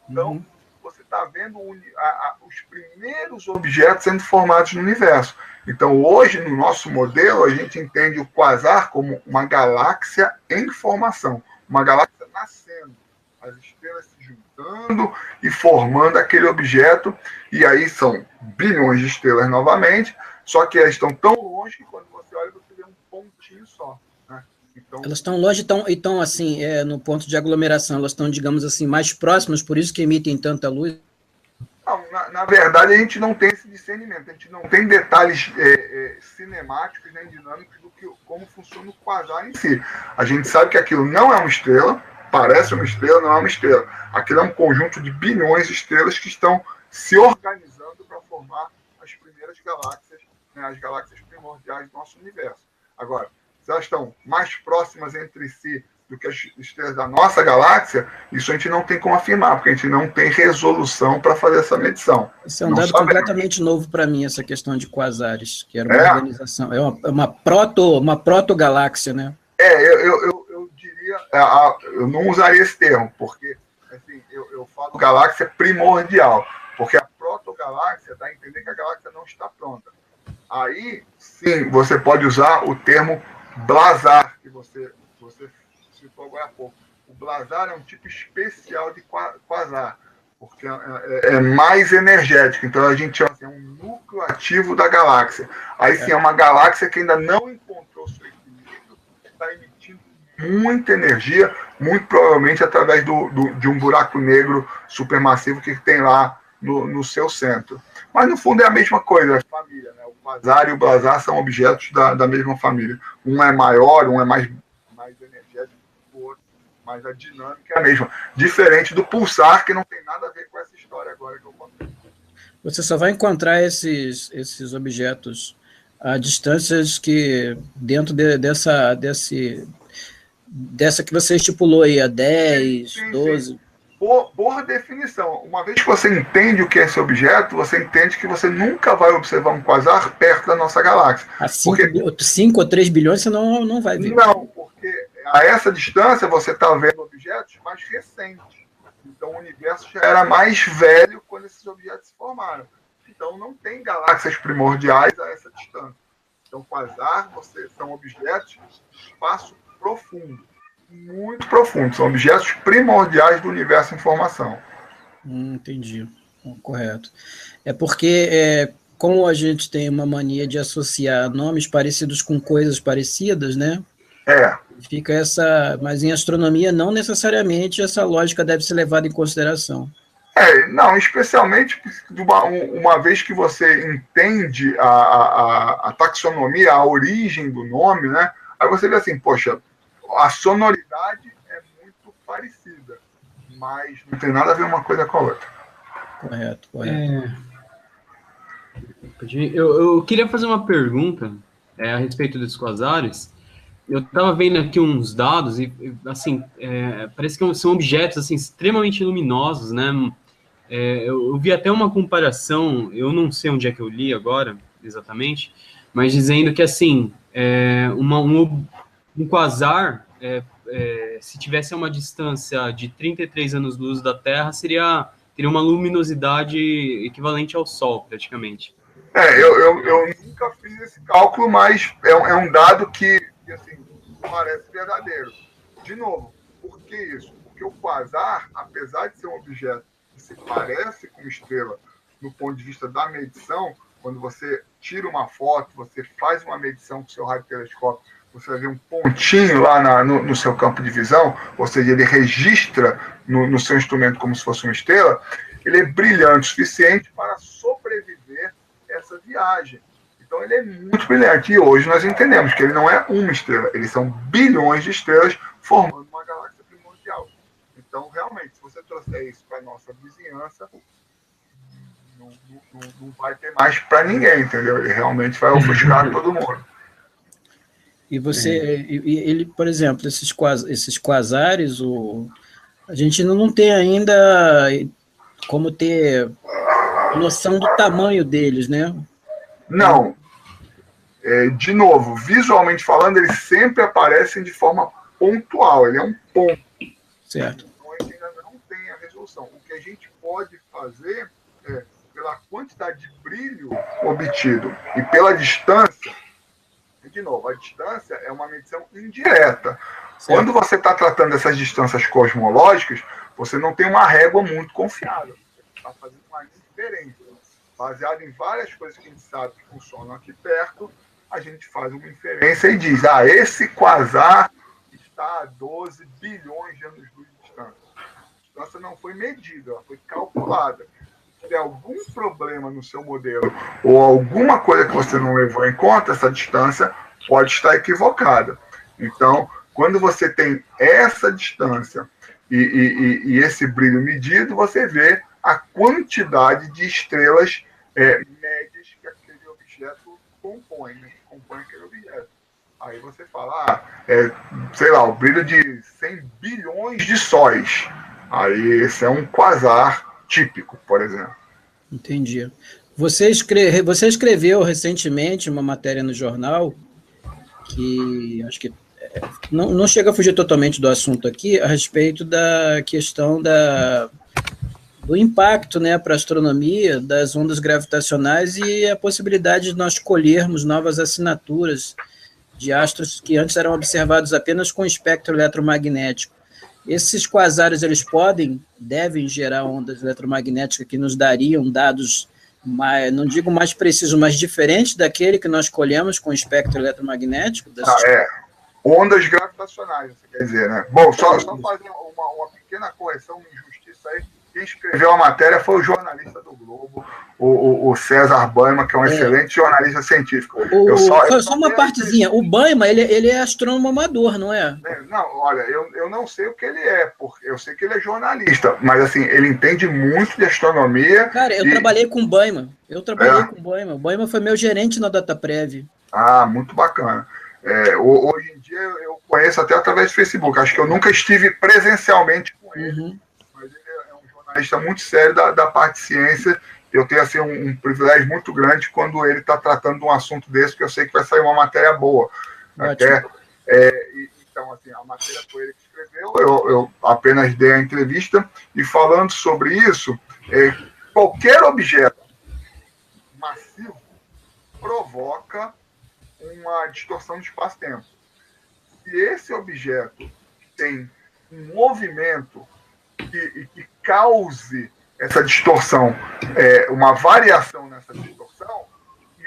Então, você está vendo os primeiros objetos sendo formados no universo. Então, hoje, no nosso modelo, a gente entende o quasar como uma galáxia em formação, uma galáxia nascendo. as estrelas se juntando e formando aquele objeto, e aí são bilhões de estrelas novamente, só que elas estão tão longe que quando você olha, você vê um pontinho só. Né? Então, elas estão longe e estão assim, no ponto de aglomeração, elas estão, digamos assim, mais próximas, por isso que emitem tanta luz. não, na verdade, a gente não tem esse discernimento, a gente não tem detalhes cinemáticos nem dinâmicos do que como funciona o quasar em si. A gente sabe que aquilo não é uma estrela, parece uma estrela, não é uma estrela. Aquilo é um conjunto de bilhões de estrelas que estão se organizando para formar as primeiras galáxias, né, as galáxias primordiais do nosso universo. Agora, se elas estão mais próximas entre si do que as estrelas da nossa galáxia, isso a gente não tem como afirmar, porque a gente não tem resolução para fazer essa medição. Isso é um dado completamente novo para mim, essa questão de quasares, que era uma organização, uma proto-galáxia, né? Eu diria, eu não usaria esse termo, porque assim, eu falo galáxia primordial, porque a proto-galáxia dá a entender que a galáxia não está pronta. Aí, sim, você pode usar o termo blazar, que você citou agora há pouco. O blazar é um tipo especial de quasar, porque é mais energético. Então, a gente chama assim, um núcleo ativo da galáxia. Aí, sim, é uma galáxia que ainda não encontrou seu equilíbrio, está emitindo muita energia, muito provavelmente através de um buraco negro supermassivo que tem lá no seu centro. Mas, no fundo, é a mesma coisa, a família, né? O quasar e o blazar são objetos da mesma família. Um é maior, um é mais energético que o outro, mas a dinâmica é a mesma. Diferente do pulsar, que não tem nada a ver com essa história agora que eu contei. Você só vai encontrar esses objetos a distâncias que, dentro dessa que você estipulou aí, a 10, sim, 12... Sim. Por definição, uma vez que você entende o que é esse objeto, você entende que você nunca vai observar um quasar perto da nossa galáxia. A 5 ou 3 bilhões você não vai ver. Não, porque a essa distância você está vendo objetos mais recentes. Então o universo já era mais velho quando esses objetos se formaram. Então não tem galáxias primordiais a essa distância. Então quasar são objetos de espaço profundo. Muito profundo, são objetos primordiais do universo em formação. Entendi, correto. É porque, como a gente tem uma mania de associar nomes parecidos com coisas parecidas, né? Fica mas em astronomia não necessariamente essa lógica deve ser levada em consideração. Não, especialmente uma vez que você entende a taxonomia, a origem do nome, né? Aí você vê assim, poxa, a sonoridade é muito parecida, mas não tem nada a ver uma coisa com a outra. Correto. Eu queria fazer uma pergunta a respeito dos quasares. Eu estava vendo aqui uns dados e, assim, parece que são objetos assim, extremamente luminosos, né? Eu vi até uma comparação, eu não sei onde é que eu li agora, exatamente, mas dizendo que, assim, um quasar, se tivesse uma distância de 33 anos-luz da Terra, teria uma luminosidade equivalente ao Sol, praticamente. Eu nunca fiz esse cálculo, mas é um dado que assim, parece verdadeiro. De novo, por que isso? Porque o quasar, apesar de ser um objeto que se parece com estrela no ponto de vista da medição, quando você tira uma foto, você faz uma medição com o seu radiotelescópio, você vai ver um pontinho lá no seu campo de visão, ou seja, ele registra no seu instrumento como se fosse uma estrela, ele é brilhante o suficiente para sobreviver essa viagem. Então ele é muito brilhante. E hoje nós entendemos que ele não é uma estrela, eles são bilhões de estrelas formando uma galáxia primordial. Então, realmente, se você trouxer isso para a nossa vizinhança, não vai ter mais para ninguém, entendeu? Ele realmente vai ofuscar todo mundo. E ele, por exemplo, esses quasares, a gente não tem ainda como ter noção do tamanho deles, né? Não. De novo, visualmente falando, eles sempre aparecem de forma pontual. Ele é um ponto. Certo. Então, a gente ainda não tem a resolução. O que a gente pode fazer pela quantidade de brilho obtido e pela distância. De novo, a distância é uma medição indireta. Certo. Quando você está tratando dessas distâncias cosmológicas, você não tem uma régua muito confiável. Você está fazendo uma inferência. Baseado em várias coisas que a gente sabe que funcionam aqui perto, a gente faz uma inferência e diz, esse quasar está a 12 bilhões de anos-luz de distância. A distância não foi medida, ela foi calculada. Se tiver algum problema no seu modelo ou alguma coisa que você não levou em conta, essa distância pode estar equivocada. Então, quando você tem essa distância e esse brilho medido, você vê a quantidade de estrelas médias que aquele objeto compõe, né? Que compõe aquele objeto. Aí você fala, sei lá, o brilho de 100 bilhões de sóis. Aí esse é um quasar típico, por exemplo. Entendi. Você escreveu recentemente uma matéria no jornal que acho que não chega a fugir totalmente do assunto aqui, a respeito da questão do impacto, né, para a astronomia das ondas gravitacionais e a possibilidade de nós colhermos novas assinaturas de astros que antes eram observados apenas com espectro eletromagnético. Esses quasares, eles devem gerar ondas eletromagnéticas que nos dariam dados, não digo mais precisos, mas diferentes daquele que nós colhemos com espectro eletromagnético? Ondas gravitacionais, você quer dizer, né? Bom, só fazer uma pequena correção, uma injustiça aí. Quem escreveu a matéria foi o jornalista do Globo, o César Baima, que é um excelente jornalista científico. Só uma partezinha. O Baima, ele é astrônomo amador, não é? Não, olha, eu não sei o que ele é, porque eu sei que ele é jornalista, mas assim, ele entende muito de astronomia. Cara, eu trabalhei com o Baima. Com o Baima. O Baima foi meu gerente na DataPrev. Muito bacana. Hoje em dia eu conheço até através do Facebook. Acho que eu nunca estive presencialmente com ele. Uhum. Mas ele é um jornalista muito sério da parte de ciência. Eu tenho assim, um privilégio muito grande quando ele está tratando de um assunto desse, porque eu sei que vai sair uma matéria boa. Então, assim, a matéria foi ele que escreveu, eu apenas dei a entrevista, e falando sobre isso, qualquer objeto massivo provoca uma distorção de espaço-tempo. Se esse objeto tem um movimento que cause essa distorção, uma variação nessa distorção,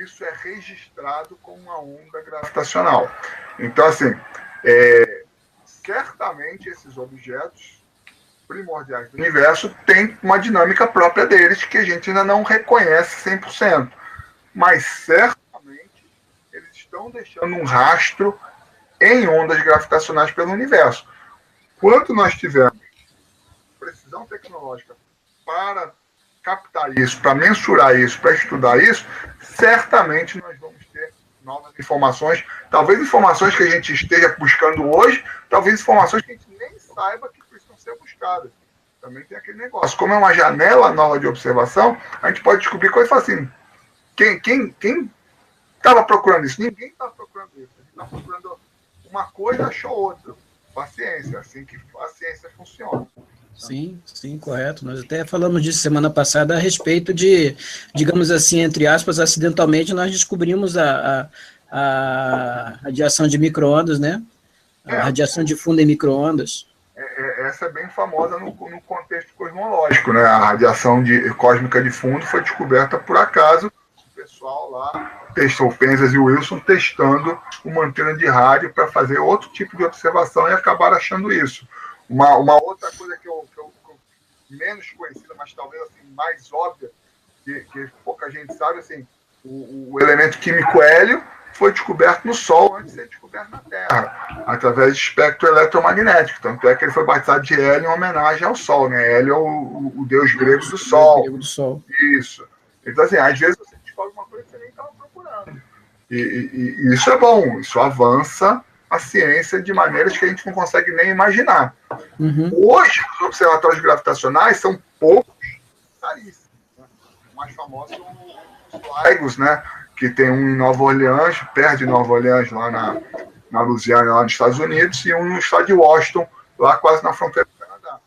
isso é registrado como uma onda gravitacional. Então, assim, certamente esses objetos primordiais do universo têm uma dinâmica própria deles que a gente ainda não reconhece 100%. Mas certamente eles estão deixando um rastro em ondas gravitacionais pelo universo. Quando nós tivermos precisão tecnológica para captar isso, para mensurar isso, para estudar isso, certamente nós vamos ter novas informações, talvez informações que a gente esteja buscando hoje, talvez informações que a gente nem saiba que precisam ser buscadas. Também tem aquele negócio. Como é uma janela nova de observação, a gente pode descobrir coisas assim. Quem estava procurando isso? Ninguém estava procurando isso. A gente estava procurando uma coisa, achou outra. Paciência, assim que a ciência funciona. Sim, correto. Nós até falamos disso semana passada a respeito de, digamos assim, entre aspas, acidentalmente, nós descobrimos a radiação de micro-ondas, né? A radiação de fundo em micro-ondas. Essa é bem famosa no contexto cosmológico, né? A radiação cósmica de fundo foi descoberta por acaso. O pessoal lá testou, o Penzas e o Wilson, testando uma antena de rádio para fazer outro tipo de observação e acabaram achando isso. Uma outra coisa que eu menos conhecida, mas talvez assim, mais óbvia, que pouca gente sabe, assim, o elemento químico hélio foi descoberto no Sol antes de ser descoberto na Terra, através de espectro eletromagnético. Tanto é que ele foi batizado de Hélio em homenagem ao Sol, né? Hélio é o deus grego do Sol. Grego do Sol. Isso. Então, assim, às vezes você descobre uma coisa que você nem estava procurando. E isso é bom, isso avança a ciência de maneiras que a gente não consegue nem imaginar. Uhum. Hoje, os observatórios gravitacionais são poucos, caríssimos. Né? O mais famoso são os LIGOs, né? Que tem um em Nova Orleans, perto de Nova Orleans, lá na Louisiana, lá nos Estados Unidos, e um no estado de Washington, lá quase na fronteira do Canadá.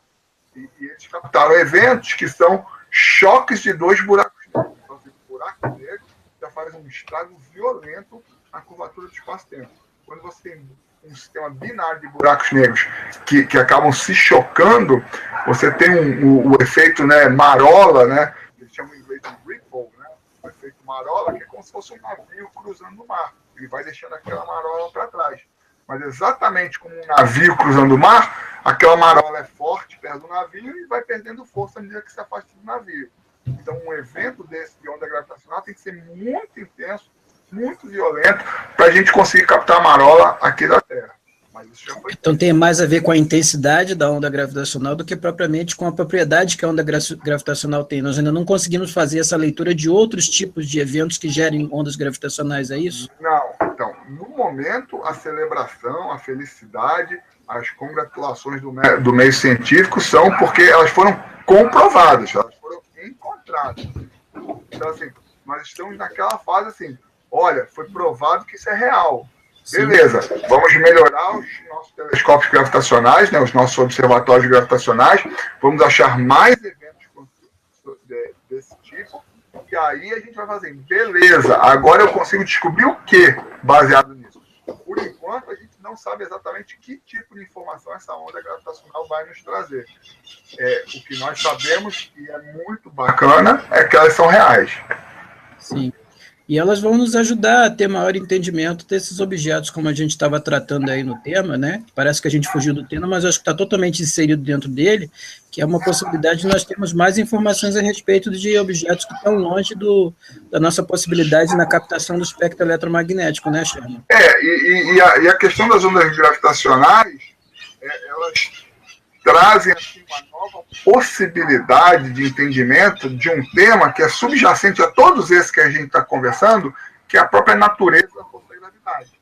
E eles captaram eventos que são choques de dois buracos negros. Então, assim, o buraco negro já faz um estrago violento na curvatura do espaço-tempo. Quando você tem um sistema binário de buracos negros que acabam se chocando, você tem o efeito, né, marola, né, eles chamam em inglês de ripple, né, o efeito marola, que é como se fosse um navio cruzando o mar. Ele vai deixando aquela marola para trás. Mas exatamente como um navio cruzando o mar, aquela marola é forte perto do navio e vai perdendo força à medida que se afasta do navio. Então, um evento desse de onda gravitacional tem que ser muito intenso, muito violento, para a gente conseguir captar a marola aqui da Terra. Mas isso já foi... Então tem mais a ver com a intensidade da onda gravitacional do que propriamente com a propriedade que a onda gravitacional tem. Nós ainda não conseguimos fazer essa leitura de outros tipos de eventos que gerem ondas gravitacionais, é isso? Não. Então, no momento, a celebração, a felicidade, as congratulações do meio científico são porque elas foram comprovadas, elas foram encontradas. Então, assim, nós estamos naquela fase assim, olha, foi provado que isso é real. Sim. Beleza, vamos melhorar os nossos telescópios gravitacionais, né, os nossos observatórios gravitacionais, vamos achar mais eventos desse tipo, e aí a gente vai fazer, beleza, agora eu consigo descobrir o que baseado nisso. Por enquanto, a gente não sabe exatamente que tipo de informação essa onda gravitacional vai nos trazer. O que nós sabemos, e é muito bacana, é que elas são reais. Sim. E elas vão nos ajudar a ter maior entendimento desses objetos, como a gente estava tratando aí no tema, né? Parece que a gente fugiu do tema, mas acho que está totalmente inserido dentro dele, que é uma possibilidade de nós termos mais informações a respeito de objetos que estão longe da nossa possibilidade na captação do espectro eletromagnético, né, Sherman? E a questão das ondas gravitacionais, elas trazem assim, uma nova possibilidade de entendimento de um tema que é subjacente a todos esses que a gente está conversando, que é a própria natureza da força da gravidade.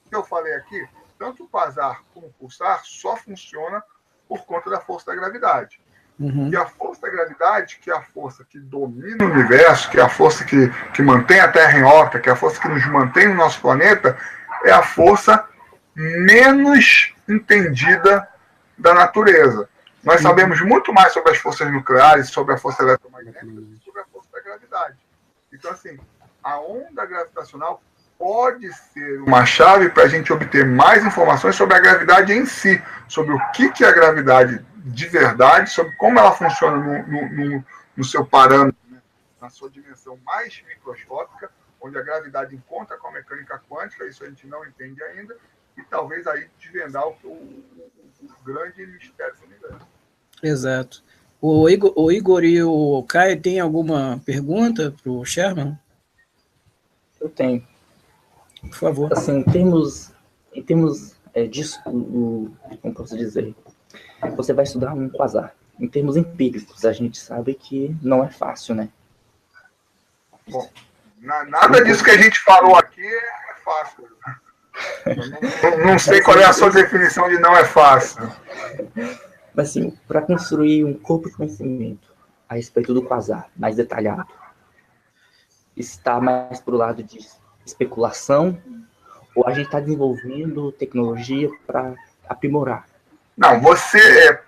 O que eu falei aqui, tanto o quasar como o pulsar só funciona por conta da força da gravidade. Uhum. E a força da gravidade, que é a força que domina o universo, que é a força que mantém a Terra em órbita, que é a força que nos mantém no nosso planeta, é a força menos entendida da natureza. Nós sabemos muito mais sobre as forças nucleares, sobre a força eletromagnética e sobre a força da gravidade. Então, assim, a onda gravitacional pode ser uma chave para a gente obter mais informações sobre a gravidade em si, sobre o que é a gravidade de verdade, sobre como ela funciona no seu parâmetro, né, na sua dimensão mais microscópica, onde a gravidade encontra com a mecânica quântica, isso a gente não entende ainda, e talvez aí desvendar o grande mistério do universo. Exato. O Igor e o Caio têm alguma pergunta para o Sherman? Eu tenho. Por favor. Assim, em termos disso, como posso dizer, você vai estudar um quasar. Em termos empíricos, a gente sabe que não é fácil, né? Bom, nada disso que a gente falou aqui é fácil. Não sei qual é a sua definição de não é fácil. Mas, assim, para construir um corpo de conhecimento a respeito do quasar, mais detalhado, está mais para o lado de especulação ou a gente está desenvolvendo tecnologia para aprimorar? Não,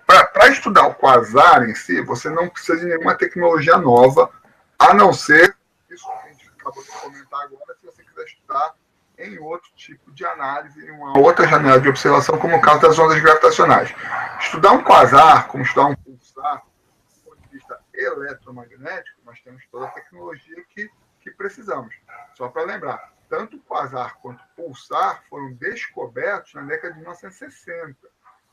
para estudar o quasar em si, você não precisa de nenhuma tecnologia nova, a não ser, isso que a gente acabou de comentar agora, se você quiser estudar em outro tipo de análise, em uma outra janela de observação, como o caso das ondas gravitacionais. Estudar um quasar, como estudar um pulsar, do ponto de vista eletromagnético, nós temos toda a tecnologia que precisamos. Só para lembrar, tanto o quasar quanto o pulsar foram descobertos na década de 1960.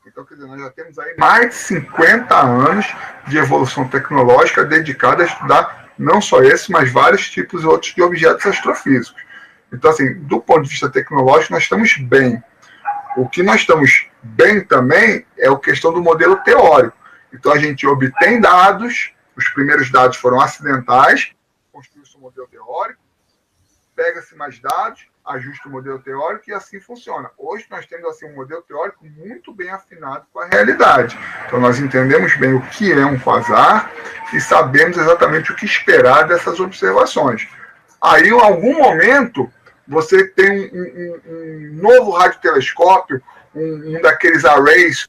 Então, quer dizer, nós já temos aí mais de 50 anos de evolução tecnológica dedicada a estudar não só esse, mas vários tipos outros de objetos astrofísicos. Então, assim, do ponto de vista tecnológico, nós estamos bem. O que nós estamos bem também é a questão do modelo teórico. Então, a gente obtém dados, os primeiros dados foram acidentais, construiu-se um modelo teórico, pega-se mais dados, ajusta o modelo teórico e assim funciona. Hoje nós temos assim, um modelo teórico muito bem afinado com a realidade. Então, nós entendemos bem o que é um quasar e sabemos exatamente o que esperar dessas observações. Aí, em algum momento, você tem um novo radiotelescópio, um daqueles arrays,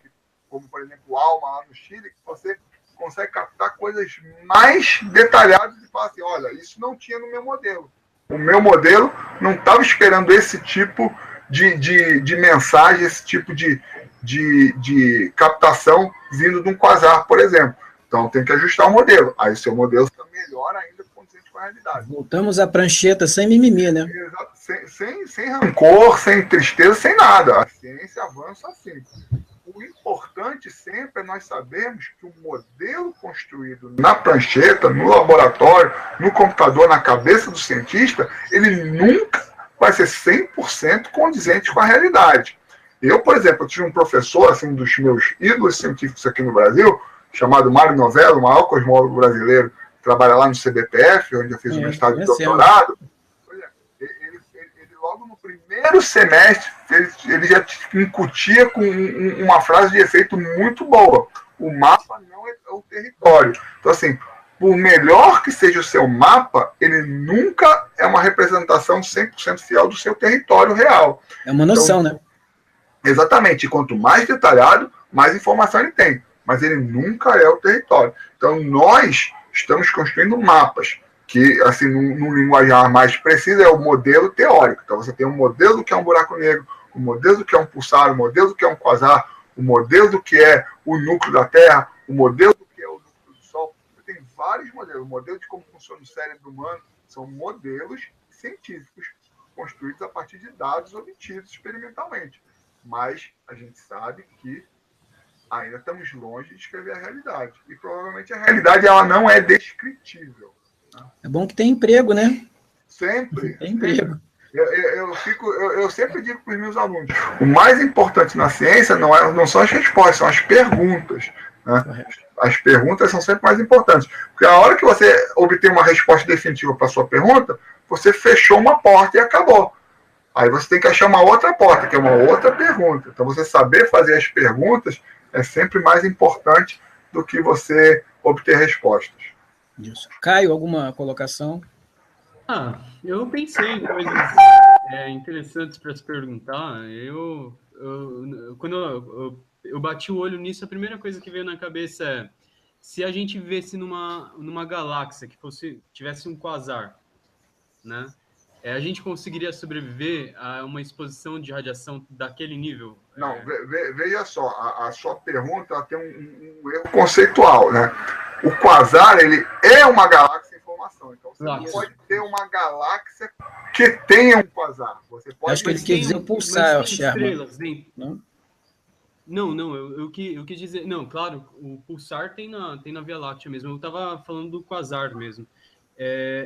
como, por exemplo, o ALMA lá no Chile, que você consegue captar coisas mais detalhadas e falar assim, olha, isso não tinha no meu modelo. O meu modelo não estava esperando esse tipo de mensagem, esse tipo de captação vindo de um quasar, por exemplo. Então tem que ajustar o modelo. Aí o seu modelo fica melhor ainda condizente com a realidade. Voltamos à prancheta sem mimimi, né? Exato. Sem rancor, sem tristeza, sem nada. A ciência avança assim. O importante sempre é nós sabermos que o modelo construído na prancheta, no laboratório, no computador, na cabeça do cientista, ele nunca vai ser 100% condizente com a realidade. Eu, por exemplo, tive um professor, assim, um dos meus ídolos científicos aqui no Brasil, chamado Mário Novello, o maior cosmólogo brasileiro, que trabalha lá no CBPF, onde eu fiz o mestrado e doutorado. Ele logo no primeiro semestre, ele já incutia com uma frase de efeito muito boa. O mapa não é o território. Então, assim, por melhor que seja o seu mapa, ele nunca é uma representação 100% fiel do seu território real. É uma noção, então, né? Exatamente. E quanto mais detalhado, mais informação ele tem. Mas ele nunca é o território. Então, nós estamos construindo mapas que, assim, num linguajar mais preciso, é o modelo teórico. Então, você tem um modelo do que é um buraco negro, o modelo do que é um pulsar, o modelo do que é um quasar, o modelo do que é o núcleo da Terra, o modelo do que é o núcleo do Sol. Você tem vários modelos. O modelo de como funciona o cérebro humano são modelos científicos construídos a partir de dados obtidos experimentalmente. Mas a gente sabe que ainda estamos longe de descrever a realidade. E provavelmente a realidade ela não é descritível. Né? É bom que tem emprego, né? Sempre. Tem emprego. Eu sempre digo para os meus alunos, o mais importante na ciência não são as respostas, são as perguntas. Né? As perguntas são sempre mais importantes. Porque a hora que você obter uma resposta definitiva para a sua pergunta, você fechou uma porta e acabou. Aí você tem que achar uma outra porta, que é uma outra pergunta. Então, você saber fazer as perguntas é sempre mais importante do que você obter respostas. Isso. Caio, alguma colocação? Eu pensei em coisas interessantes para se perguntar. Quando eu bati o olho nisso, a primeira coisa que veio na cabeça é se a gente vivesse numa galáxia que tivesse um quasar, né? A gente conseguiria sobreviver a uma exposição de radiação daquele nível? Não, veja só, a sua pergunta tem um erro conceitual, né? O quasar, ele é uma galáxia em formação. Então, você não pode ter uma galáxia que tenha um quasar. Você pode... Acho que ele quer dizer o pulsar, estrelas dentro. Não, eu quis dizer... Não, claro, o pulsar tem na Via Láctea mesmo. Eu estava falando do quasar mesmo.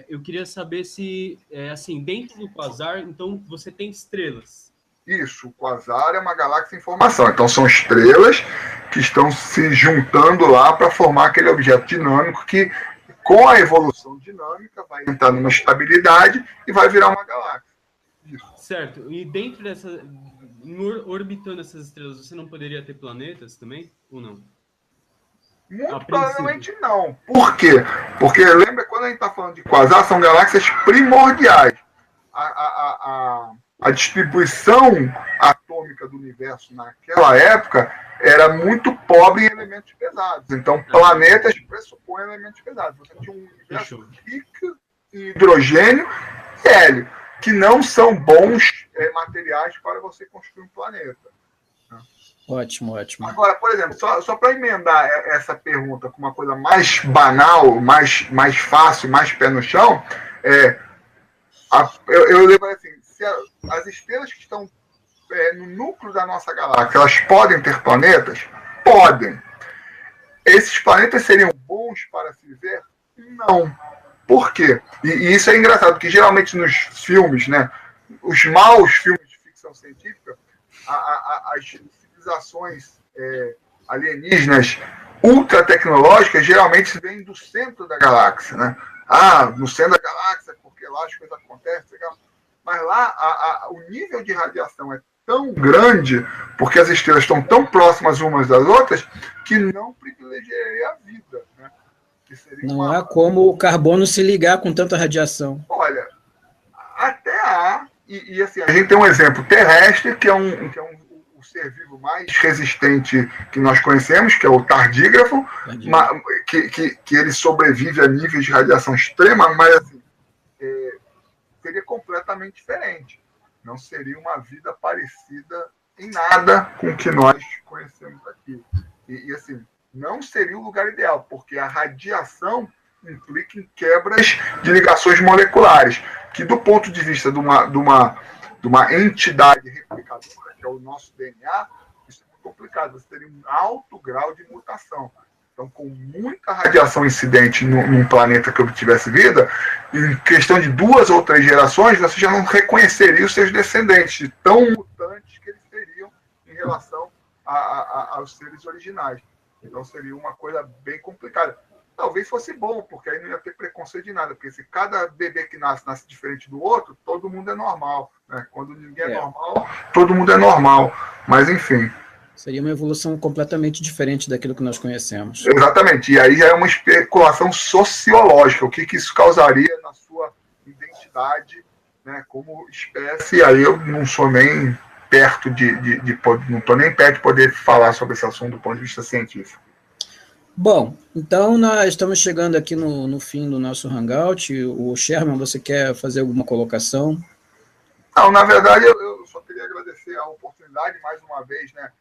Eu queria saber se, assim, dentro do quasar, então, você tem estrelas. Isso, o quasar é uma galáxia em formação. Então, são estrelas que estão se juntando lá para formar aquele objeto dinâmico que, com a evolução dinâmica, vai entrar numa estabilidade e vai virar uma galáxia. Isso. Certo. E dentro orbitando essas estrelas, você não poderia ter planetas também? Ou não? Muito provavelmente não. Por quê? Porque lembra, quando a gente está falando de quasar, são galáxias primordiais. A distribuição atômica do universo naquela época era muito pobre em elementos pesados. Então, planetas pressupõem elementos pesados. Você tinha um universo rico em hidrogênio e hélio, que não são bons materiais para você construir um planeta. Ótimo. Agora, por exemplo, só para emendar essa pergunta com uma coisa mais banal, mais fácil, mais pé no chão, eu levo assim, se as estrelas que estão no núcleo da nossa galáxia, elas podem ter planetas? Podem. Esses planetas seriam bons para se viver? Não. Por quê? E isso é engraçado, porque geralmente nos filmes, né, os maus filmes de ficção científica, as civilizações alienígenas ultra tecnológicas geralmente vêm do centro da galáxia, né? No centro da galáxia, porque lá as coisas acontecem, mas lá o nível de radiação é tão grande, porque as estrelas estão tão próximas umas das outras, que não privilegiaria a vida, né? Que seria não há como o carbono se ligar com tanta radiação. Olha, até há, e assim, a gente tem um exemplo terrestre, que é o ser vivo mais resistente que nós conhecemos, que é o tardígrafo, que ele sobrevive a níveis de radiação extrema, mas assim, seria completamente diferente. Não seria uma vida parecida em nada com o que nós conhecemos aqui. E assim, não seria o lugar ideal, porque a radiação implica em quebras de ligações moleculares, que do ponto de vista de uma entidade replicadora, que é o nosso DNA, isso é muito complicado. Você teria um alto grau de mutação. Então, com muita radiação incidente num planeta que obtivesse vida, em questão de 2 ou 3 gerações, você já não reconheceria os seus descendentes, tão mutantes que eles seriam em relação aos seres originais. Então, seria uma coisa bem complicada. Talvez fosse bom, porque aí não ia ter preconceito de nada, porque se cada bebê que nasce diferente do outro, todo mundo é normal. Né? Quando ninguém é normal, todo mundo é normal. Mas, enfim... Seria uma evolução completamente diferente daquilo que nós conhecemos. Exatamente. E aí já é uma especulação sociológica. O que isso causaria na sua identidade, né, como espécie. E aí eu não sou nem perto não estou nem perto de poder falar sobre esse assunto do ponto de vista científico. Bom, então nós estamos chegando aqui no fim do nosso Hangout. O Sherman, você quer fazer alguma colocação? Não, na verdade, eu só queria agradecer a oportunidade, mais uma vez, né?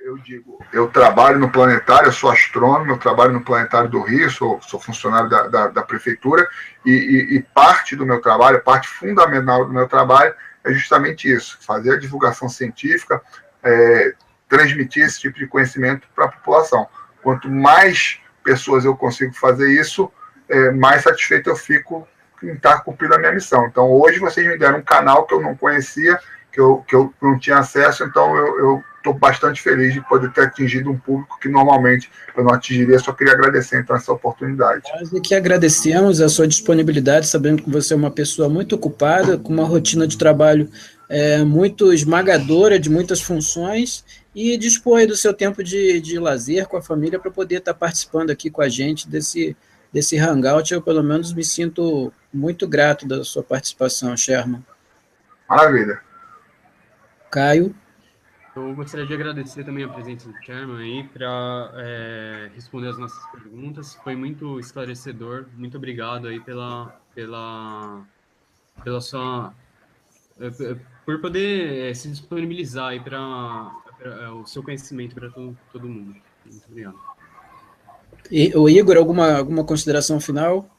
Eu digo, eu trabalho no planetário, eu sou astrônomo, eu trabalho no planetário do Rio, sou funcionário da prefeitura, e parte do meu trabalho, parte fundamental do meu trabalho é justamente isso, fazer a divulgação científica, transmitir esse tipo de conhecimento para a população. Quanto mais pessoas eu consigo fazer isso, mais satisfeito eu fico em estar cumprindo a minha missão. Então, hoje vocês me deram um canal que eu não conhecia, que eu não tinha acesso, então eu estou bastante feliz de poder ter atingido um público que normalmente eu não atingiria. Só queria agradecer, então, essa oportunidade. Nós aqui agradecemos a sua disponibilidade, sabendo que você é uma pessoa muito ocupada, com uma rotina de trabalho muito esmagadora, de muitas funções, e dispõe do seu tempo de lazer com a família para poder estar participando aqui com a gente desse Hangout. Eu, pelo menos, me sinto muito grato da sua participação, Sherman. Maravilha. Caio? Eu gostaria de agradecer também a presença do Sherman aí para responder as nossas perguntas. Foi muito esclarecedor. Muito obrigado aí pela sua... por poder se disponibilizar aí para o seu conhecimento para todo mundo. Muito obrigado. E o Igor, alguma consideração final?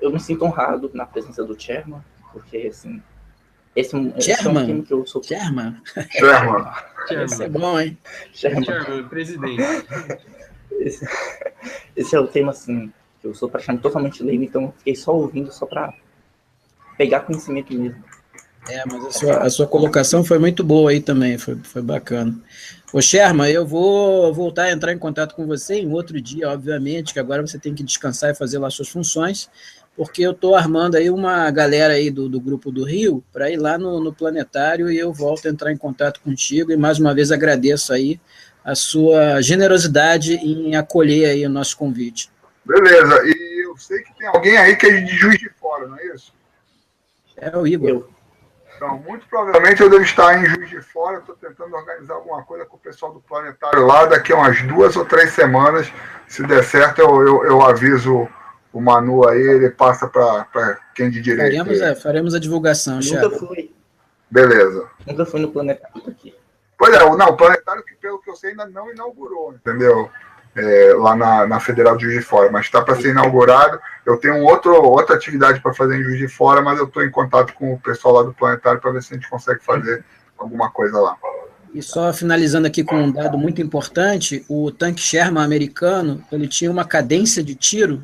Eu me sinto honrado na presença do Sherman, porque, assim, esse é um tema que eu sou... Sherman? Esse é bom, hein? Sherman, presidente. Esse é o tema, assim, que eu sou praticamente totalmente leigo, então eu fiquei só ouvindo, só para pegar conhecimento mesmo. Mas a sua colocação foi muito boa aí também, foi bacana. Ô, Sherman, eu vou voltar a entrar em contato com você em outro dia, obviamente, que agora você tem que descansar e fazer lá suas funções, porque eu estou armando aí uma galera aí do Grupo do Rio para ir lá no planetário e eu volto a entrar em contato contigo e mais uma vez agradeço aí a sua generosidade em acolher aí o nosso convite. Beleza, e eu sei que tem alguém aí que é de Juiz de Fora, não é isso? É o Igor. Então, muito provavelmente eu devo estar em Juiz de Fora, estou tentando organizar alguma coisa com o pessoal do planetário lá, daqui a umas 2 ou 3 semanas, se der certo eu aviso o Manu aí, ele passa para quem de direito. Faremos a divulgação, Nunca fui. Beleza. Nunca fui no planetário aqui. Pois é, o planetário, que pelo que eu sei, ainda não inaugurou, entendeu? Lá na Federal de Juiz de Fora, mas está para ser inaugurado. Eu tenho outra atividade para fazer em Juiz de Fora, mas eu estou em contato com o pessoal lá do planetário para ver se a gente consegue fazer alguma coisa lá. E só finalizando aqui com um dado muito importante, o tanque Sherman americano, ele tinha uma cadência de tiro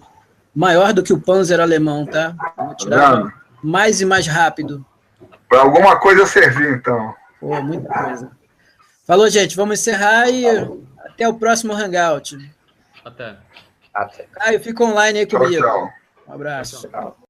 maior do que o Panzer alemão, tá? Ele tirava mais e mais rápido. Para alguma coisa servir, então. Pô, muita coisa. Falou, gente, vamos encerrar e até o próximo Hangout. Até. Caio, fica online aí comigo. Tchau. Um abraço. Tchau.